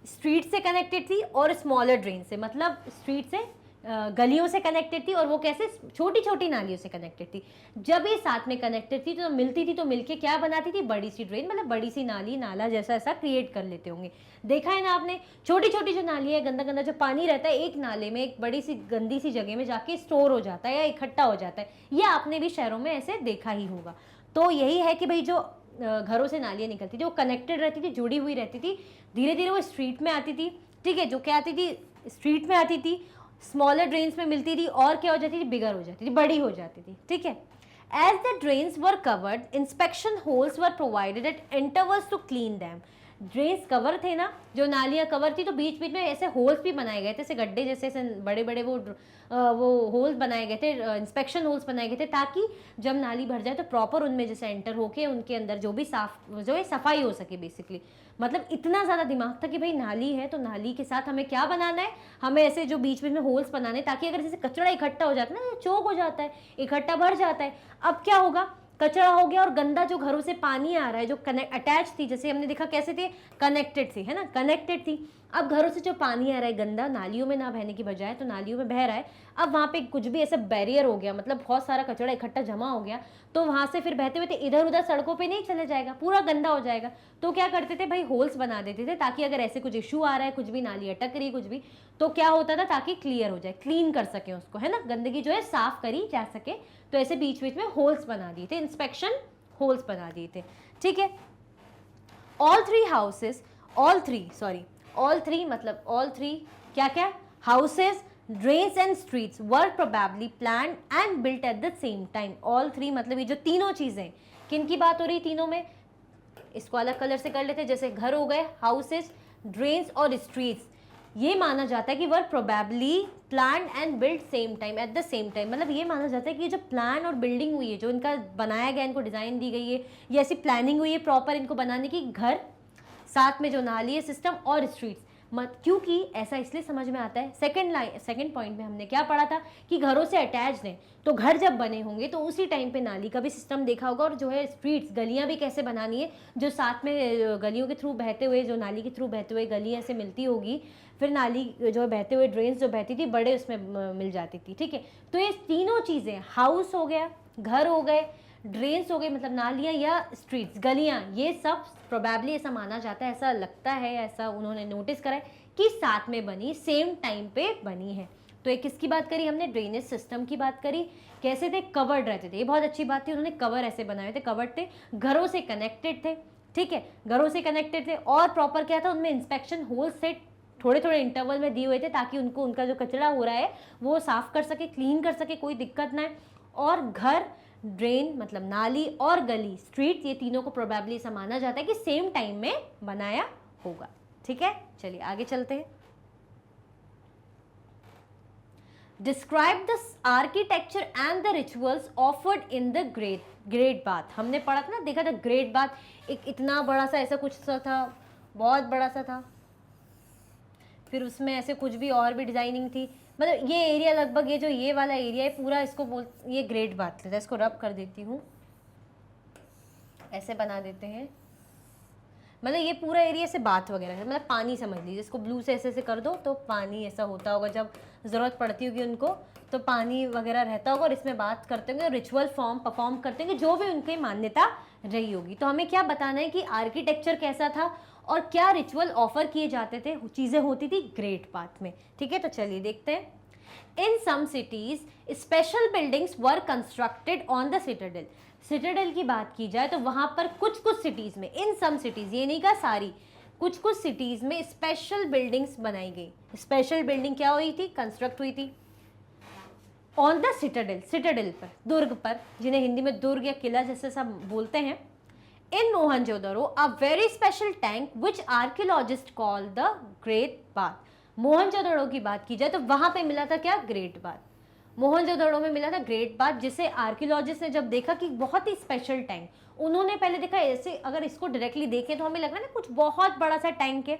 स्ट्रीट से कनेक्टेड थी, और स्मॉलर ड्रेन से, मतलब स्ट्रीट से, गलियों से कनेक्टेड थी, और वो कैसे, छोटी छोटी नालियों से कनेक्टेड थी। जब ये साथ में कनेक्टेड थी तो मिलती थी, तो मिलके क्या बनाती थी, बड़ी सी ड्रेन, मतलब बड़ी सी नाली, नाला जैसा ऐसा क्रिएट कर लेते होंगे। देखा है ना आपने, छोटी छोटी जो नाली है, गंदा गंदा जो पानी रहता है, एक नाले में एक बड़ी सी गंदी सी जगह में जाके स्टोर हो जाता है या इकट्ठा हो जाता है। ये आपने भी शहरों में ऐसे देखा ही होगा। तो यही है कि भाई जो घरों से नालियाँ निकलती थी वो कनेक्टेड रहती थी, जुड़ी हुई रहती थी, धीरे धीरे वो स्ट्रीट में आती थी। ठीक है, जो क्या आती थी, स्ट्रीट में आती थी, स्मॉलर ड्रेन्स में मिलती थी, और क्या हो जाती थी, बिगर हो जाती थी, बड़ी हो जाती थी। ठीक है। As the drains were covered, inspection holes were provided at intervals to clean them. Drains cover थे ना, जो नालियाँ कवर थी, तो बीच बीच में ऐसे होल्स भी बनाए गए थे, ऐसे गड्ढे जैसे, ऐसे बड़े बड़े वो होल्स बनाए गए थे, इंस्पेक्शन होल्स बनाए गए थे, ताकि जब नाली भर जाए तो प्रॉपर उनमें जैसे एंटर होके उनके अंदर जो भी जो है सफाई हो सके बेसिकली। मतलब इतना ज़्यादा दिमाग था कि भाई नाली है तो नाली के साथ हमें क्या बनाना है, हमें ऐसे जो बीच बीच में होल्स बनाने, ताकि अगर जैसे कचरा इकट्ठा हो जाता है ना, चौक हो जाता है, इकट्ठा भर जाता है। अब क्या होगा, कचरा हो गया और गंदा जो घरों से पानी आ रहा है, जो अटैच थी, जैसे हमने देखा कैसे थे, कनेक्टेड थी, है ना, कनेक्टेड थी। अब घरों से जो पानी आ रहा है गंदा, नालियों में ना बहने की बजाय तो नालियों में बह रहा है, अब वहाँ पे कुछ भी ऐसा बैरियर हो गया, मतलब बहुत सारा कचरा इकट्ठा जमा हो गया, तो वहाँ से फिर बहते हुए इधर उधर सड़कों पे नहीं चला जाएगा, पूरा गंदा हो जाएगा। तो क्या करते थे भाई, होल्स बना देते थे, ताकि अगर ऐसे कुछ इशू आ रहा है, कुछ भी नाली अटक रही, कुछ भी, तो क्या होता था, ताकि क्लियर हो जाए, क्लीन कर सके उसको, है ना, गंदगी जो है साफ करी जा सके। तो ऐसे बीच बीच में होल्स बना दिए थे, इंस्पेक्शन होल्स बना दिए थे। ठीक है। ऑल थ्री क्या क्या, houses, drains and streets were probably planned and built at the same time. All three मतलब ये जो तीनों चीजें, किन की बात हो रही, तीनों में, इसको अलग कलर से कर लेते हैं, जैसे घर हो गए, हाउसेस, ड्रेन्स और स्ट्रीट्स, ये माना जाता है कि were probably plan and build same time, at the same time. मतलब ये माना जाता है कि जो प्लान और बिल्डिंग हुई है, जो इनका बनाया गया, इनको डिज़ाइन दी गई है, ये ऐसी प्लानिंग हुई है प्रॉपर इनको बनाने की, घर साथ में जो नाली है सिस्टम और स्ट्रीट्स, क्योंकि ऐसा इसलिए समझ में आता है, सेकंड पॉइंट में हमने क्या पढ़ा था कि घरों से अटैच्ड हैं, तो घर जब बने होंगे तो उसी टाइम पे नाली का भी सिस्टम देखा होगा, और जो है स्ट्रीट्स, गलियां भी कैसे बनानी है, जो साथ में गलियों के थ्रू बहते हुए, जो नाली के थ्रू बहते हुए गलियां से मिलती होगी, फिर नाली जो बहते हुए ड्रेन्स जो बहती थी बड़े उसमें मिल जाती थी। ठीक है। तो ये तीनों चीज़ें, हाउस हो गया, घर हो गए, ड्रेन्स हो गए, मतलब नालियाँ या स्ट्रीट्स, गलियाँ, ये सब प्रोबेबली ऐसा माना जाता है, ऐसा लगता है, ऐसा उन्होंने नोटिस करा है कि साथ में बनी, सेम टाइम पे बनी है। तो एक किसकी बात करी हमने, ड्रेनेज सिस्टम की बात करी, कैसे थे, कवर्ड रहते थे, ये बहुत अच्छी बात थी, उन्होंने कवर ऐसे बनाए थे, कवर्ड थे, घरों से कनेक्टेड थे। ठीक है, घरों से कनेक्टेड थे, और प्रॉपर क्या था, उनमें इंस्पेक्शन होल्स से थोड़े थोड़े इंटरवल में दिए हुए थे, ताकि उनको उनका जो कचरा हो रहा है वो साफ कर सके, क्लीन कर सके, कोई दिक्कत ना है। और घर, ड्रेन मतलब नाली, और गली, स्ट्रीट, ये तीनों को प्रोबेबली ऐसा माना जाता है कि सेम टाइम में बनाया होगा। ठीक है, चलिए आगे चलते हैं। Describe the architecture and the rituals offered in the great bath. हमने पढ़ा था ना, देखा था, ग्रेट बाथ एक इतना बड़ा सा ऐसा कुछ सा था, बहुत बड़ा सा था, फिर उसमें ऐसे कुछ भी और भी डिजाइनिंग थी, मतलब ये एरिया लगभग, ये जो ये वाला एरिया है पूरा, इसको ये ग्रेट बाथ लेता है। इसको रब कर देती हूँ, ऐसे बना देते हैं, मतलब ये पूरा एरिया से बाथ वगैरह है, मतलब पानी समझ लीजिए, इसको ब्लू से ऐसे ऐसे कर दो तो पानी ऐसा होता होगा, जब ज़रूरत पड़ती होगी उनको तो पानी वगैरह रहता होगा, और इसमें बात करते होंगे, रिचुअल फॉर्म परफॉर्म करते होंगे, जो भी उनकी मान्यता रही होगी। तो हमें क्या बताना है कि आर्किटेक्चर कैसा था और क्या रिचुअल ऑफर किए जाते थे, चीज़ें होती थी ग्रेट बाथ में। ठीक है, तो चलिए देखते हैं। In some cities special buildings were constructed on the citadel. Citadel की बात की जाए तो वहां पर कुछ कुछ सिटीज में, इन सम सिटीज, ये नहीं कहा सारी, कुछ कुछ सिटीज में स्पेशल बिल्डिंग्स बनाई गई। स्पेशल बिल्डिंग क्या हुई थी, कंस्ट्रक्ट हुई थी ऑन द सिटाडेल, सिटाडेल पर, दुर्ग पर, जिन्हें हिंदी में दुर्ग या किला जैसे सब बोलते हैं। In Mohenjodaro a very special tank which archaeologists call the great bath. Mohenjodaro की बात की जाए तो वहां पे मिला था क्या, ग्रेट बाथ। मोहनजोदड़ो में मिला था ग्रेट बाथ, जिसे आर्कियोलॉजिस्ट ने जब देखा कि बहुत ही स्पेशल टैंक, उन्होंने पहले देखा ऐसे अगर इसको डायरेक्टली देखें तो हमें लगा ना कुछ बहुत बड़ा सा टैंक है।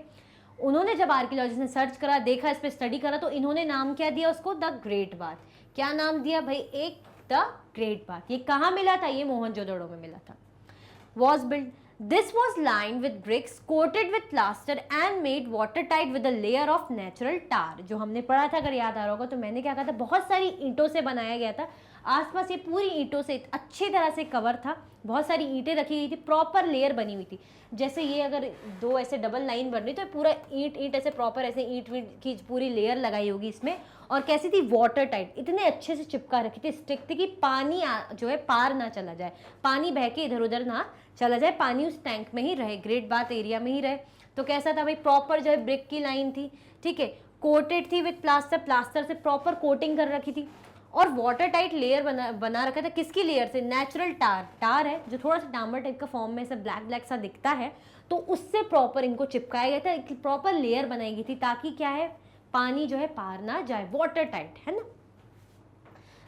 उन्होंने जब आर्कियोलॉजिस्ट ने सर्च करा, देखा, इस पर स्टडी करा, तो इन्होंने नाम क्या दिया उसको, द ग्रेट बाथ। क्या नाम दिया भाई, एक द ग्रेट बाथ। ये कहाँ मिला था, ये मोहनजोदड़ो में मिला था। Was built. This was lined with bricks, coated with plaster and made watertight with a layer of natural tar. जो हमने पढ़ा था, अगर याद आ रहा होगा तो मैंने क्या कहा था, बहुत सारी ईंटों से बनाया गया था। आसपास ये पूरी ईंटों से अच्छी तरह से कवर था, बहुत सारी ईंटें रखी गई थी, प्रॉपर लेयर बनी हुई थी। जैसे ये अगर दो ऐसे डबल लाइन बन रही तो पूरा ईंट ईंट ऐसे प्रॉपर ऐसे ईंट वींट की पूरी लेयर लगाई होगी इसमें। और कैसी थी, वाटर टाइट, इतने अच्छे से चिपका रखी थी, स्टिक थी कि पानी जो है पार ना चला जाए, पानी बह के इधर उधर ना चला जाए, पानी उस टैंक में ही रहे, ग्रेट बाथ एरिया में ही रहे। तो कैसा था भाई, प्रॉपर जो है ब्रिक की लाइन थी, ठीक है, कोटेड थी विद प्लास्टर, प्लास्टर से प्रॉपर कोटिंग कर रखी थी, और वाटर टाइट लेयर बना रखा था। किसकी लेयर से, नेचुरल टार, टार है जो थोड़ा सा डामर टाइप का फॉर्म में ऐसा ब्लैक ब्लैक सा दिखता है, तो उससे प्रॉपर इनको चिपकाया गया था, एक प्रॉपर लेयर बनाई गई थी ताकि क्या है, पानी जो है पार ना जाए, वाटर टाइट है ना।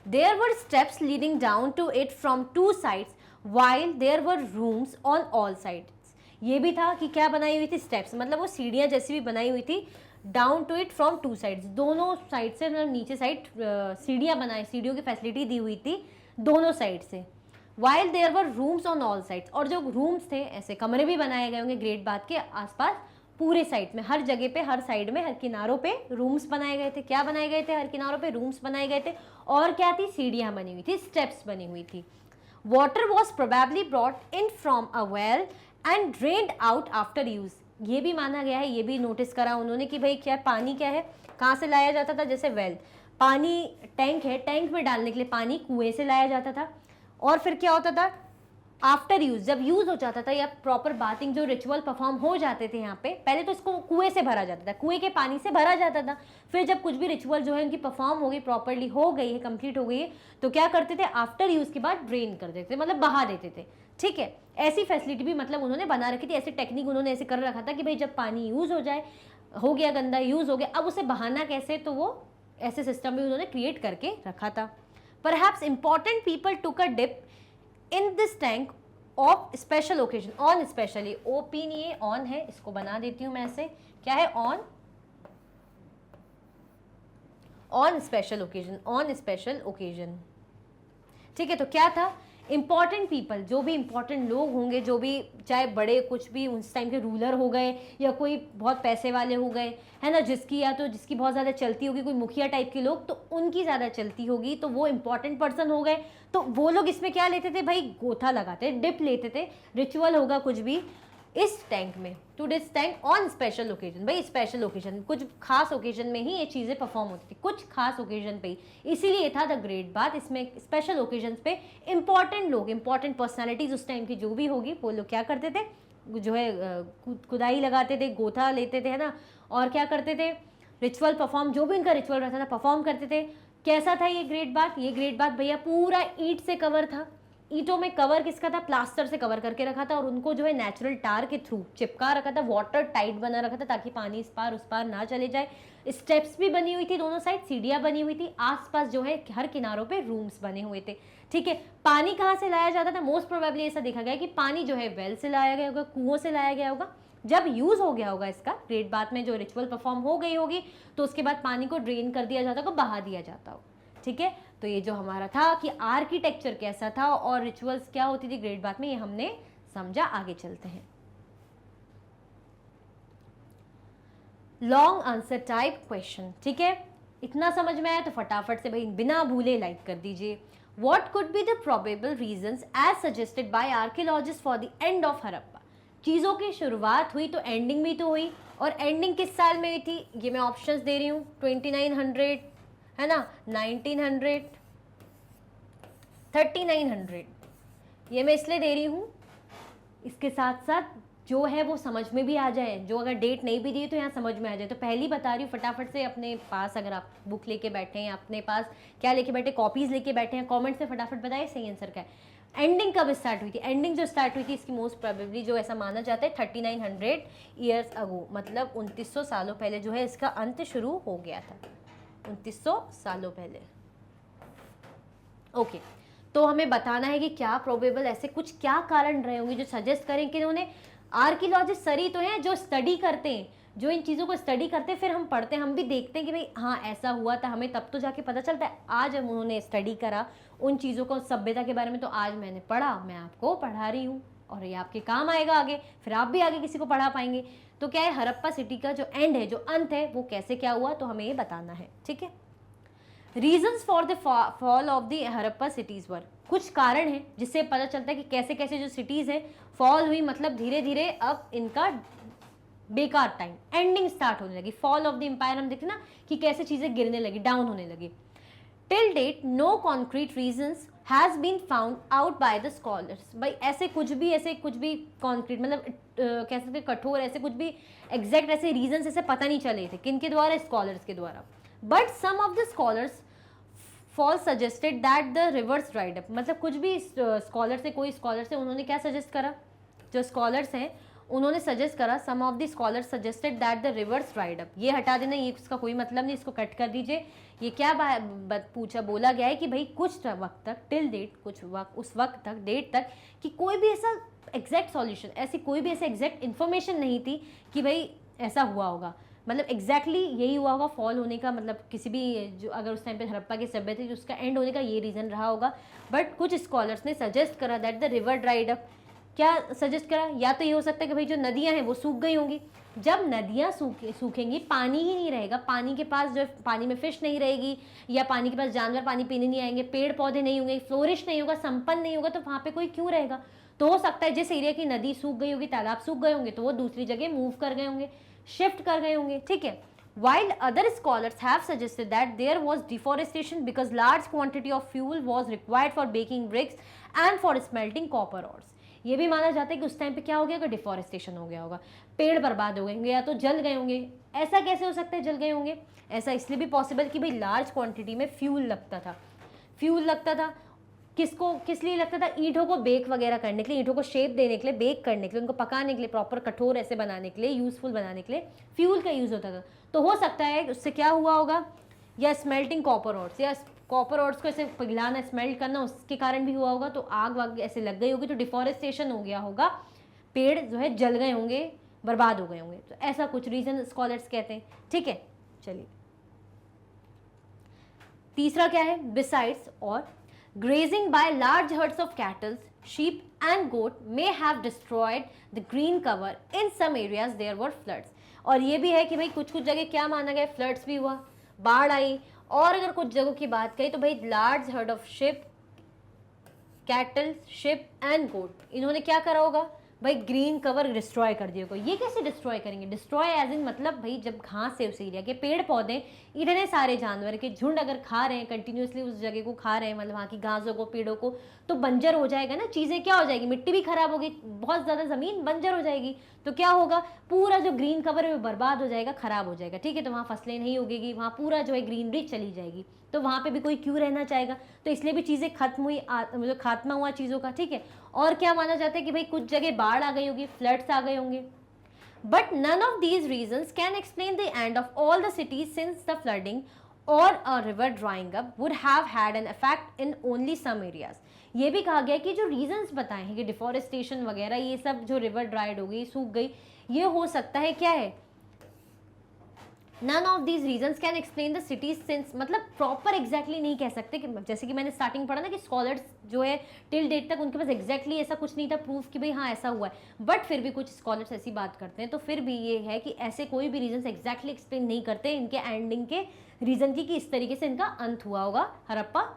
There were steps leading down to it from two sides while there were rooms on all sides। ये भी था कि क्या बनाई हुई थी, स्टेप्स, मतलब वो सीढ़ियाँ जैसी भी बनाई हुई थी, down to it from two sides, दोनों साइड से, मतलब नीचे साइड सीढ़ियाँ बनाई, सीढ़ियों की फैसिलिटी दी हुई थी दोनों साइड से। while there were rooms on all sides, और जो रूम्स थे, ऐसे कमरे भी बनाए गए होंगे ग्रेट बाथ के आसपास, पूरे साइड में, हर जगह पे, हर साइड में, हर किनारों पे रूम्स बनाए गए थे। क्या बनाए गए थे, हर किनारों पे रूम्स बनाए गए थे, और क्या थी, सीढ़ियाँ बनी हुई थी, स्टेप्स बनी हुई थी। Water was probably brought in from a well and drained out after use। ये भी माना गया है, ये भी नोटिस करा उन्होंने कि भाई क्या पानी क्या है, कहाँ से लाया जाता था, जैसे वेल, पानी टैंक है, टैंक में डालने के लिए पानी कुएं से लाया जाता था, और फिर क्या होता था, आफ्टर यूज, जब यूज हो जाता था या प्रॉपर बाथिंग जो रिचुअल परफॉर्म हो जाते थे यहाँ पे, पहले तो इसको कुएं से भरा जाता था, कुएं के पानी से भरा जाता था, फिर जब कुछ भी रिचुअल जो है उनकी परफॉर्म हो गई, प्रॉपरली हो गई है, कंप्लीट हो गई है, तो क्या करते थे, आफ्टर यूज के बाद ड्रेन कर देते थे, मतलब बहा देते थे, ठीक है। ऐसी फैसिलिटी भी मतलब उन्होंने बना रखी थी, ऐसी टेक्निक उन्होंने ऐसे कर रखा था कि भाई जब पानी यूज हो जाए, हो गया गंदा, यूज हो गया, अब उसे बहाना कैसे, तो वो ऐसे सिस्टम भी उन्होंने क्रिएट करके रखा था। Perhaps important people took a dip in this tank of special occasion, on specially, ओपी नहीं है, ऑन है, इसको बना देती हूं मैं ऐसे, क्या है, on, on special occasion, on special occasion, ठीक है। तो क्या था, इंपॉर्टेंट पीपल, जो भी इंपॉर्टेंट लोग होंगे, जो भी चाहे बड़े कुछ भी उस टाइम के रूलर हो गए या कोई बहुत पैसे वाले हो गए, है ना, जिसकी या तो जिसकी बहुत ज़्यादा चलती होगी, कोई मुखिया टाइप के लोग, तो उनकी ज़्यादा चलती होगी, तो वो इंपॉर्टेंट पर्सन हो गए, तो वो लोग इसमें क्या लेते थे भाई, गोथा लगाते, डिप लेते थे, रिचुअल होगा कुछ भी इस टैंक में, to this tank on special occasion, भाई स्पेशल ओकेजन, कुछ खास ओकेजन में ही ये चीज़ें परफॉर्म होती थी, कुछ खास ओकेजन पे ही, इसीलिए था द ग्रेट बाथ। इसमें स्पेशल ओकेजन पे इंपॉर्टेंट लोग, इंपॉर्टेंट पर्सनैलिटीज उस टाइम की जो भी होगी, वो लोग क्या करते थे, जो है खुदाई लगाते थे, गोथा लेते थे, है ना, और क्या करते थे, रिचुअल परफॉर्म, जो भी उनका रिचुअल रहता था परफॉर्म करते थे। कैसा था ये ग्रेट बाथ, ये ग्रेट बाथ भैया पूरा ईंट से कवर था, ईंटों में कवर किसका था, प्लास्टर से कवर करके रखा था, और उनको जो है नेचुरल टार के थ्रू चिपका रखा था, वाटर टाइट बना रखा था ताकि पानी इस पार उस पार ना चले जाए। स्टेप्स भी बनी हुई थी दोनों साइड, सीढ़ियाँ बनी हुई थी, आसपास जो है हर किनारों पे रूम्स बने हुए थे, ठीक है। पानी कहाँ से लाया जाता था, मोस्ट प्रोबेबली ऐसा देखा गया कि पानी जो है वेल से लाया गया होगा, कुओं से लाया गया होगा, जब यूज हो गया होगा इसका, ग्रेट बाथ में जो रिचुअल परफॉर्म हो गई होगी, तो उसके बाद पानी को ड्रेन कर दिया जाता होगा, बहा दिया जाता होगा, ठीक है। तो ये जो हमारा था कि आर्किटेक्चर कैसा था और रिचुअल्स क्या होती थी ग्रेट बाथ में, ये हमने समझा। आगे चलते हैं, लॉन्ग आंसर टाइप क्वेश्चन, ठीक है। इतना समझ में आया तो फटाफट से भाई बिना भूले लाइक कर दीजिए। What could be the probable reasons as suggested by archaeologists for the end of Harappa. चीज़ों की शुरुआत हुई तो एंडिंग भी तो हुई, और एंडिंग किस साल में हुई थी, ये मैं ऑप्शंस दे रही हूँ, 2900, है ना, 1900, 3900, ये मैं इसलिए दे रही हूँ इसके साथ साथ जो है वो समझ में भी आ जाए, जो अगर डेट नहीं भी दी तो यहाँ समझ में आ जाए। तो पहली बता रही हूँ, फटाफट से अपने पास अगर आप बुक लेके बैठे हैं, अपने पास क्या लेके बैठे, कॉपीज लेके बैठे हैं, कमेंट से फटाफट बताइए सही आंसर क्या है। एंडिंग कब स्टार्ट हुई थी? एंडिंग जो स्टार्ट हुई थी इसकी मोस्ट प्रोबेबली जो ऐसा माना जाता है 3900 ईयर्स अगो, मतलब 2900 सालों पहले जो है इसका अंत शुरू हो गया था, 2900 सालों पहले। ओके, तो हमें बताना है कि क्या प्रोबेबल ऐसे कुछ क्या कारण रहे होंगे जो सजेस्ट करें कि उन्होंने, आर्कियोलॉजिस्ट सरी तो हैं जो स्टडी करते हैं, जो इन चीज़ों को स्टडी करते हैं, फिर हम पढ़ते हैं, हम भी देखते हैं कि भाई हाँ ऐसा हुआ था, हमें तब तो जाके पता चलता है। आज हम उन्होंने स्टडी करा उन चीज़ों को, सभ्यता के बारे में, तो आज मैंने पढ़ा, मैं आपको पढ़ा रही हूँ और ये आपके काम आएगा आगे, फिर आप भी आगे किसी को पढ़ा पाएंगे। तो क्या है, हड़प्पा सिटी का जो एंड है, जो अंत है, वो कैसे क्या हुआ, तो हमें ये बताना है, ठीक है। Reasons for the fall of the Harappa cities were, कुछ कारण है जिससे पता चलता है कि कैसे कैसे जो सिटीज है फॉल हुई, मतलब धीरे धीरे अब इनका बेकार टाइम, एंडिंग स्टार्ट होने लगी। फॉल ऑफ द एम्पायर हम देखते ना कि कैसे चीजें गिरने लगी, डाउन होने लगी। Till date no concrete reasons has been found out by the scholars, भाई ऐसे कुछ भी कॉन्क्रीट मतलब कह सकते कठोर, ऐसे कुछ भी एग्जैक्ट ऐसे रीजन्स ऐसे पता नहीं चले थे, किनके द्वारा, स्कॉलर्स के द्वारा। But some of the scholars fall suggested that the rivers dried up, मतलब कुछ भी स्कॉलर से, कोई स्कॉलर से उन्होंने क्या सजेस्ट करा, जो स्कॉलर्स हैं उन्होंने सजेस्ट करा, some of the scholars suggested that the rivers dried up, ये हटा देना, ये इसका कोई मतलब नहीं, इसको कट कर दीजिए। ये क्या पूछा, बोला गया है कि भाई कुछ वक्त तक, टिल डेट, कुछ वक्त, उस वक्त तक, डेट तक, कि कोई भी ऐसा एग्जैक्ट सॉल्यूशन, ऐसी कोई भी ऐसा एग्जैक्ट इन्फॉर्मेशन नहीं थी कि भाई ऐसा हुआ होगा, मतलब एग्जैक्टली यही हुआ होगा फॉल होने का, मतलब किसी भी जो अगर उस टाइम पे हड़प्पा की सभ्यता थी उसका एंड होने का ये रीज़न रहा होगा। बट कुछ स्कॉलर्स ने सजेस्ट करा that the river dried up, क्या सजेस्ट करा, या तो ये हो सकता है कि भाई जो नदियाँ हैं वो सूख गई होंगी, जब नदियाँ सूखेंगी पानी ही नहीं रहेगा, पानी के पास जो पानी में फिश नहीं रहेगी, या पानी के पास जानवर पानी पीने नहीं आएंगे, पेड़ पौधे नहीं होंगे, फ्लोरिश नहीं होगा, संपन्न नहीं होगा, तो वहाँ पे कोई क्यों रहेगा। तो हो सकता है जिस एरिया की नदी सूख गई होगी, तालाब सूख गए होंगे, तो वो दूसरी जगह मूव कर गए होंगे, शिफ्ट कर गए होंगे, ठीक है। While other scholars have suggested that there was deforestation because large quantity of fuel was required for baking bricks and for smelting copper ores. ये भी माना जाता है कि उस टाइम पे क्या हो गया होगा, डिफॉरेस्टेशन हो गया होगा, पेड़ बर्बाद हो गए होंगे या तो जल गए होंगे। ऐसा कैसे हो सकता है जल गए होंगे, ऐसा इसलिए भी पॉसिबल कि भाई लार्ज क्वांटिटी में फ्यूल लगता था, फ्यूल लगता था, किस लिए लगता था, ईंटों को बेक वगैरह करने के लिए, ईंटों को शेप देने के लिए, बेक करने के लिए, उनको पकाने के लिए, प्रॉपर कठोर ऐसे बनाने के लिए, यूजफुल बनाने के लिए फ्यूल का यूज़ होता था। तो हो सकता है उससे क्या हुआ होगा, या स्मेल्टिंग कॉपर ऑर्स, या कॉपर ऑर्स को ऐसे पिघलाना, स्मेल्ट करना, उसके कारण भी हुआ होगा, तो आग वाग ऐसे लग गई होगी, तो डिफॉरेस्टेशन हो गया होगा, पेड़ जो है जल गए होंगे, बर्बाद हो गए होंगे। तो ऐसा कुछ रीज़न स्कॉलर्स कहते हैं, ठीक है। चलिए तीसरा क्या है, बिसाइड्स और grazing by large herds of cattle, sheep and goat may have destroyed the green cover. In some areas there were floods. और ये भी है कि भाई कुछ कुछ जगह क्या माना गया, फ्लड्स भी हुआ, बाढ़ आई। और अगर कुछ जगहों की बात कही तो भाई large herd of sheep, cattle, sheep and goat, इन्होंने क्या करा होगा भाई, ग्रीन कवर डिस्ट्रॉय कर दिया होगा। ये कैसे डिस्ट्रॉय करेंगे, डिस्ट्रॉय एज इन मतलब भाई जब घास है उस एरिया के, पेड़ पौधे, इतने सारे जानवर के झुंड अगर खा रहे हैं कंटिन्यूसली उस जगह को खा रहे हैं, मतलब वहाँ की घासों को, पेड़ों को, तो बंजर हो जाएगा ना, चीज़ें क्या हो जाएगी, मिट्टी भी खराब होगी, बहुत ज़्यादा ज़मीन बंजर हो जाएगी, तो क्या होगा, पूरा जो ग्रीन कवर है वो बर्बाद हो जाएगा, खराब हो जाएगा, ठीक है। तो वहाँ फसलें नहीं उगेगी, वहाँ पूरा जो है ग्रीनरी चली जाएगी, तो वहाँ पे भी कोई क्यों रहना चाहेगा, तो इसलिए भी चीज़ें खत्म हुई, मतलब खात्मा हुआ चीज़ों का, ठीक है। और क्या माना जाता है कि भाई कुछ जगह बाढ़ आ गई होगी, फ्लड्स आ गए होंगे। But none of these reasons can explain the end of all the cities since the flooding or a river drying up would have had an effect in only some areas. ये भी कहा गया कि जो रीजन्स बताए हैं कि डिफॉरेस्टेशन वगैरह ये सब, जो रिवर ड्राइड हो गई, सूख गई, ये हो सकता है क्या है, none of these reasons can explain the cities since, मतलब प्रॉपर एग्जैक्टली नहीं कह सकते कि, जैसे कि मैंने स्टार्टिंग पढ़ा ना कि स्कॉलर्स जो है टिल डेट तक उनके पास एग्जैक्टली ऐसा कुछ नहीं था प्रूफ कि भाई हाँ ऐसा हुआ है, बट फिर भी कुछ स्कॉलर्स ऐसी बात करते हैं, तो फिर भी ये है कि ऐसे कोई भी रीजन्स एग्जैक्टली एक्सप्लेन नहीं करते इनके एंडिंग के रीजन की, कि इस तरीके से इनका अंत हुआ होगा हड़प्पा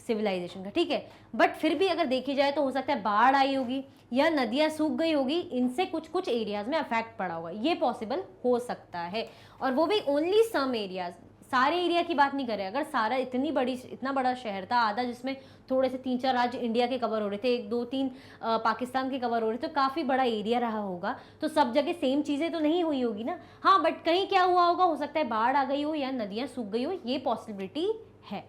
सिविलाइजेशन का, ठीक है। बट फिर भी अगर देखी जाए तो हो सकता है बाढ़ आई होगी या नदियाँ सूख गई होगी, इनसे कुछ कुछ एरियाज में अफेक्ट पड़ा होगा, ये पॉसिबल हो सकता है। और वो भी ओनली सम एरियाज, सारे एरिया की बात नहीं कर रहे, अगर सारा इतना बड़ा शहर था, आधा जिसमें थोड़े से 3-4 राज्य इंडिया के कवर हो रहे थे, 1-2-3 पाकिस्तान के कवर हो रहे थे, तो काफ़ी बड़ा एरिया रहा होगा, तो सब जगह सेम चीज़ें तो नहीं हुई होगी ना। हाँ, बट कहीं क्या हुआ होगा, हो सकता है बाढ़ आ गई हो या नदियाँ सूख गई हो, ये पॉसिबिलिटी है।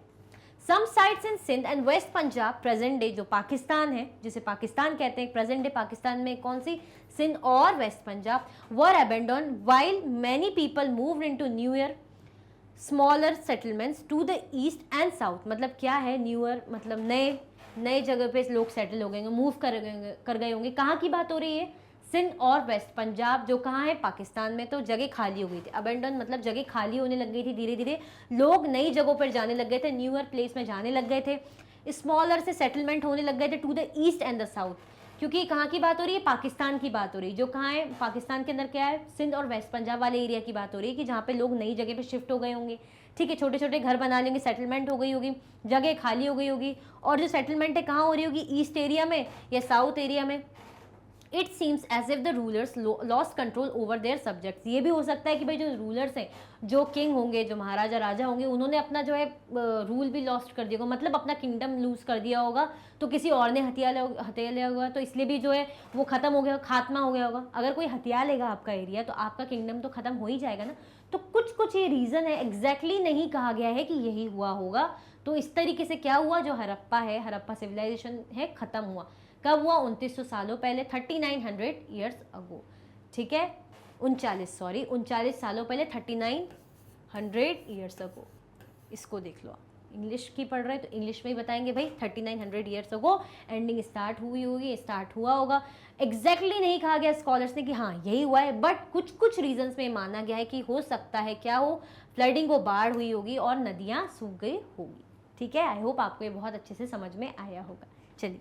Some sites in Sindh and west Punjab present day, जो पाकिस्तान है, जिसे पाकिस्तान कहते हैं, प्रेजेंट डे पाकिस्तान में कौन सी, सिंध और west Punjab, were abandon while many people moved into newer smaller settlements to the east and south. मतलब क्या है न्यूयर, मतलब नए जगह पे लोग सेटल हो गए होंगे, मूव कर गए होंगे। कहाँ की बात हो रही है, सिंध और वेस्ट पंजाब, जो कहाँ है, पाकिस्तान में। तो जगह खाली हो गई थी, अबेंडन मतलब जगह खाली होने लग गई थी, धीरे धीरे लोग नई जगहों पर जाने लग गए थे, न्यूअर प्लेस में जाने लग गए थे, स्मॉलर से सेटलमेंट होने लग गए थे to the east and the south. क्योंकि कहाँ की बात हो रही है, पाकिस्तान की बात हो रही है, जो कहाँ है, पाकिस्तान के अंदर क्या है, सिंध और वेस्ट पंजाब वाले एरिया की बात हो रही है, कि जहाँ पे लोग नई जगह पे शिफ्ट हो गए होंगे, ठीक है, छोटे छोटे घर बना लेंगे, सेटलमेंट हो गई होगी, जगह खाली हो गई होगी, और जो सेटलमेंट है कहाँ हो रही होगी, ईस्ट एरिया में या साउथ एरिया में। It seems as if the rulers lost control over their subjects. ये भी हो सकता है कि भाई जो रूलर्स हैं, जो किंग होंगे, जो महाराजा राजा होंगे, उन्होंने अपना जो है रूल भी लॉस्ट कर दिया होगा, मतलब अपना किंगडम लूज कर दिया होगा, तो किसी और ने हथिया लिया होगा, तो इसलिए भी जो है वो खत्म हो गया, खात्मा हो गया होगा। अगर कोई हथिया लेगा आपका एरिया, तो आपका किंगडम तो खत्म हो ही जाएगा ना। तो कुछ ये रीज़न है, एग्जैक्टली नहीं कहा गया है कि यही हुआ होगा। तो इस तरीके से क्या हुआ, जो हड़प्पा है, हड़प्पा सिविलाइजेशन है, ख़त्म हुआ। कब हुआ, 2900 सालों पहले, 3900 ईयर्स अगो, ठीक है, 39 सालों पहले, 3900 ईयर्स अगो। इसको देख लो, इंग्लिश की पढ़ रहे हैं तो इंग्लिश में ही बताएंगे भाई, 3900 ईयर्स अगो एंडिंग स्टार्ट हुई होगी, स्टार्ट हुआ होगा। एग्जैक्टली नहीं कहा गया स्कॉलर्स ने कि हाँ यही हुआ है, बट कुछ रीजंस में माना गया है कि हो सकता है क्या हो, फ्लडिंग हो, बाढ़ हुई होगी और नदियाँ सूख गई होगी, ठीक है। आई होप आपको ये बहुत अच्छे से समझ में आया होगा। चलिए,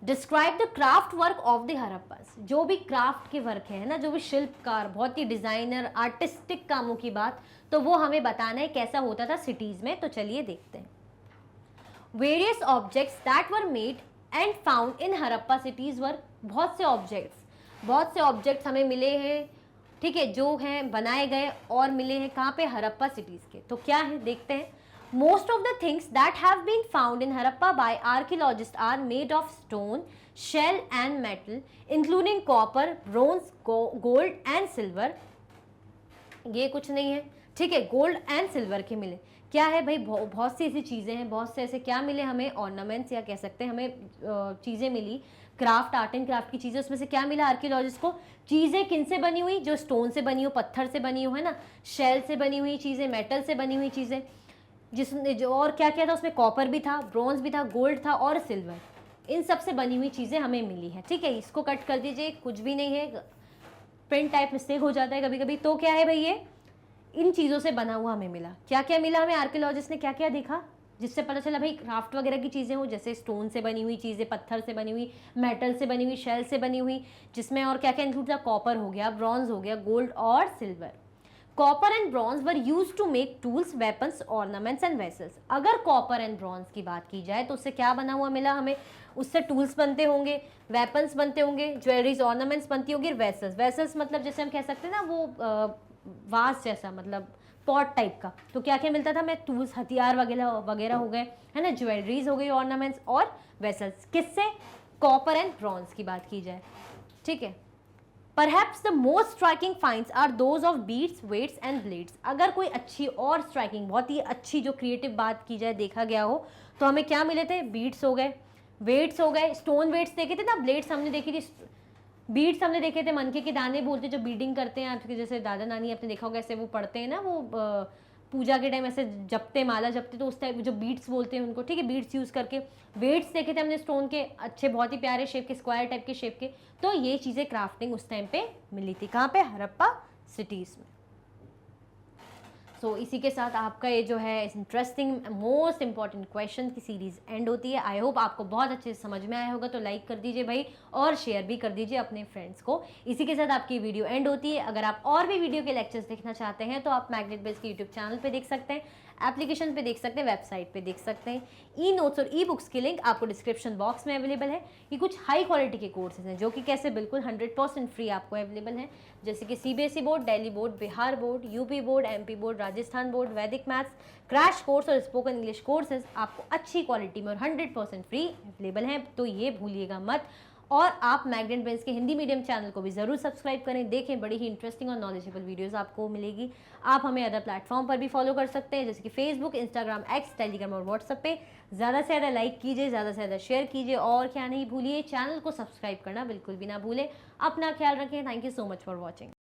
describe the craft work of the Harappas. जो भी क्राफ्ट के वर्क है ना, जो भी शिल्पकार, बहुत ही डिजाइनर आर्टिस्टिक कामों की बात, तो वो हमें बताना है कैसा होता था सिटीज में। तो चलिए देखते हैं। Various objects that were made and found in Harappa cities were. बहुत से ऑब्जेक्ट्स हमें मिले हैं, ठीक है, जो हैं बनाए गए और मिले हैं कहाँ पे, हड़प्पा सिटीज के। तो क्या है देखते हैं। Most of the things that have been found in Harappa by archaeologists are made of stone, shell and metal, including copper, bronze, gold and silver. ये कुछ नहीं है, ठीक है, गोल्ड एंड सिल्वर के मिले। क्या है भाई, बहुत सी ऐसी चीज़ें हैं, बहुत से ऐसे क्या मिले हमें, ऑर्नामेंट्स या कह सकते हैं हमें चीज़ें मिली, क्राफ्ट, आर्ट एंड क्राफ्ट की चीज़ें। उसमें से क्या मिला आर्कियोलॉजिस्ट को, चीज़ें किन से बनी हुई, जो स्टोन से बनी हो, पत्थर से बनी हो, है ना, शेल से बनी हुई चीज़ें, मेटल से बनी हुई चीज़ें, जिसमें जो और क्या क्या था, उसमें कॉपर भी था, ब्रॉन्ज भी था, गोल्ड था और सिल्वर, इन सब से बनी हुई चीज़ें हमें मिली है, ठीक है। इसको कट कर दीजिए, कुछ भी नहीं है, प्रिंट टाइप मिस्टेक हो जाता है कभी कभी। तो क्या है भाई, ये इन चीज़ों से बना हुआ हमें मिला। क्या क्या मिला हमें, आर्कियोलॉजिस्ट ने क्या क्या देखा, जिससे पता चला भाई क्राफ्ट वगैरह की चीज़ें हो, जैसे स्टोन से बनी हुई चीज़ें, पत्थर से बनी हुई, मेटल से बनी हुई, शेल से बनी हुई, जिसमें और क्या क्या इंक्लूड था, कॉपर हो गया, ब्रॉन्ज हो गया, गोल्ड और silver. Copper and bronze were use to make tools, weapons, ornaments and vessels. अगर कॉपर एंड ब्रॉन्ज की बात की जाए तो उससे क्या बना हुआ मिला हमें, उससे टूल्स बनते होंगे, वेपन्स बनते होंगे, ज्वेलरीज, ऑर्नामेंट्स बनती होगी, वेसल्स मतलब जैसे हम कह सकते हैं ना वो वास जैसा, मतलब पॉट टाइप का। तो क्या क्या मिलता था हमें, टूल्स, हथियार वगैरह हो गए, है ना, ज्वेलरीज हो गई, ऑर्नामेंट्स और वेसल्स। किससे, कॉपर एंड ब्रॉन्ज की बात की जाए, ठीक है। Perhaps the most striking finds are those of beads, weights and blades. अगर कोई अच्छी और स्ट्राइकिंग, बहुत ही अच्छी जो क्रिएटिव बात की जाए, देखा गया हो, तो हमें क्या मिले थे, बीड्स हो गए, वेट्स हो गए, स्टोन वेट्स देखे थे ना, ब्लेड्स हमने देखी थी, बीड्स हमने देखे थे, मनके के दाने बोलते, जो बीडिंग करते हैं आपके, जैसे दादा नानी आपने देखा होगा, ऐसे वो पढ़ते हैं ना, वो पूजा के टाइम ऐसे जपते, माला जपते, तो उस टाइप जो बीड्स बोलते हैं उनको, ठीक है, बीड्स यूज़ करके। वेट्स देखे थे हमने स्टोन के, अच्छे, बहुत ही प्यारे शेप के, स्क्वायर टाइप के शेप के। तो ये चीज़ें क्राफ्टिंग उस टाइम पे मिली थी, कहाँ पे, हड़प्पा सिटीज़ में। सो इसी के साथ आपका ये जो है इंटरेस्टिंग मोस्ट इंपॉर्टेंट क्वेश्चन की सीरीज़ एंड होती है। आई होप आपको बहुत अच्छे से समझ में आया होगा। तो लाइक कर दीजिए भाई और शेयर भी कर दीजिए अपने फ्रेंड्स को। इसी के साथ आपकी वीडियो एंड होती है। अगर आप और भी वीडियो के लेक्चर्स देखना चाहते हैं तो आप मैग्नेट बेल्स के यूट्यूब चैनल पे देख सकते हैं। एप्लीकेशन पे देख सकते हैं, वेबसाइट पे देख सकते हैं। ई नोट्स और ई बुक्स की लिंक आपको डिस्क्रिप्शन बॉक्स में अवेलेबल है। ये कुछ हाई क्वालिटी के कोर्सेज हैं जो कि कैसे बिल्कुल 100% फ्री आपको अवेलेबल हैं, जैसे कि CBSE board, Delhi board, Bihar board, UP board, MP board, Rajasthan board, वैदिक मैथ्स, क्रैश कोर्स और स्पोकन इंग्लिश कोर्सेज आपको अच्छी क्वालिटी में और 100% फ्री अवेलेबल हैं, तो ये भूलिएगा मत। और आप मैग्नेट ब्रेन्स के हिंदी मीडियम चैनल को भी ज़रूर सब्सक्राइब करें, देखें, बड़ी ही इंटरेस्टिंग और नॉलेजेबल वीडियोस आपको मिलेगी। आप हमें अदर प्लेटफॉर्म पर भी फॉलो कर सकते हैं, जैसे कि फेसबुक, इंस्टाग्राम, एक्स, टेलीग्राम और व्हाट्सएप पे। ज़्यादा से ज़्यादा लाइक कीजिए, ज़्यादा से ज़्यादा शेयर कीजिए, और क्या नहीं भूलिए, चैनल को सब्सक्राइब करना बिल्कुल भी ना भूलें। अपना ख्याल रखें। Thank you so much for watching.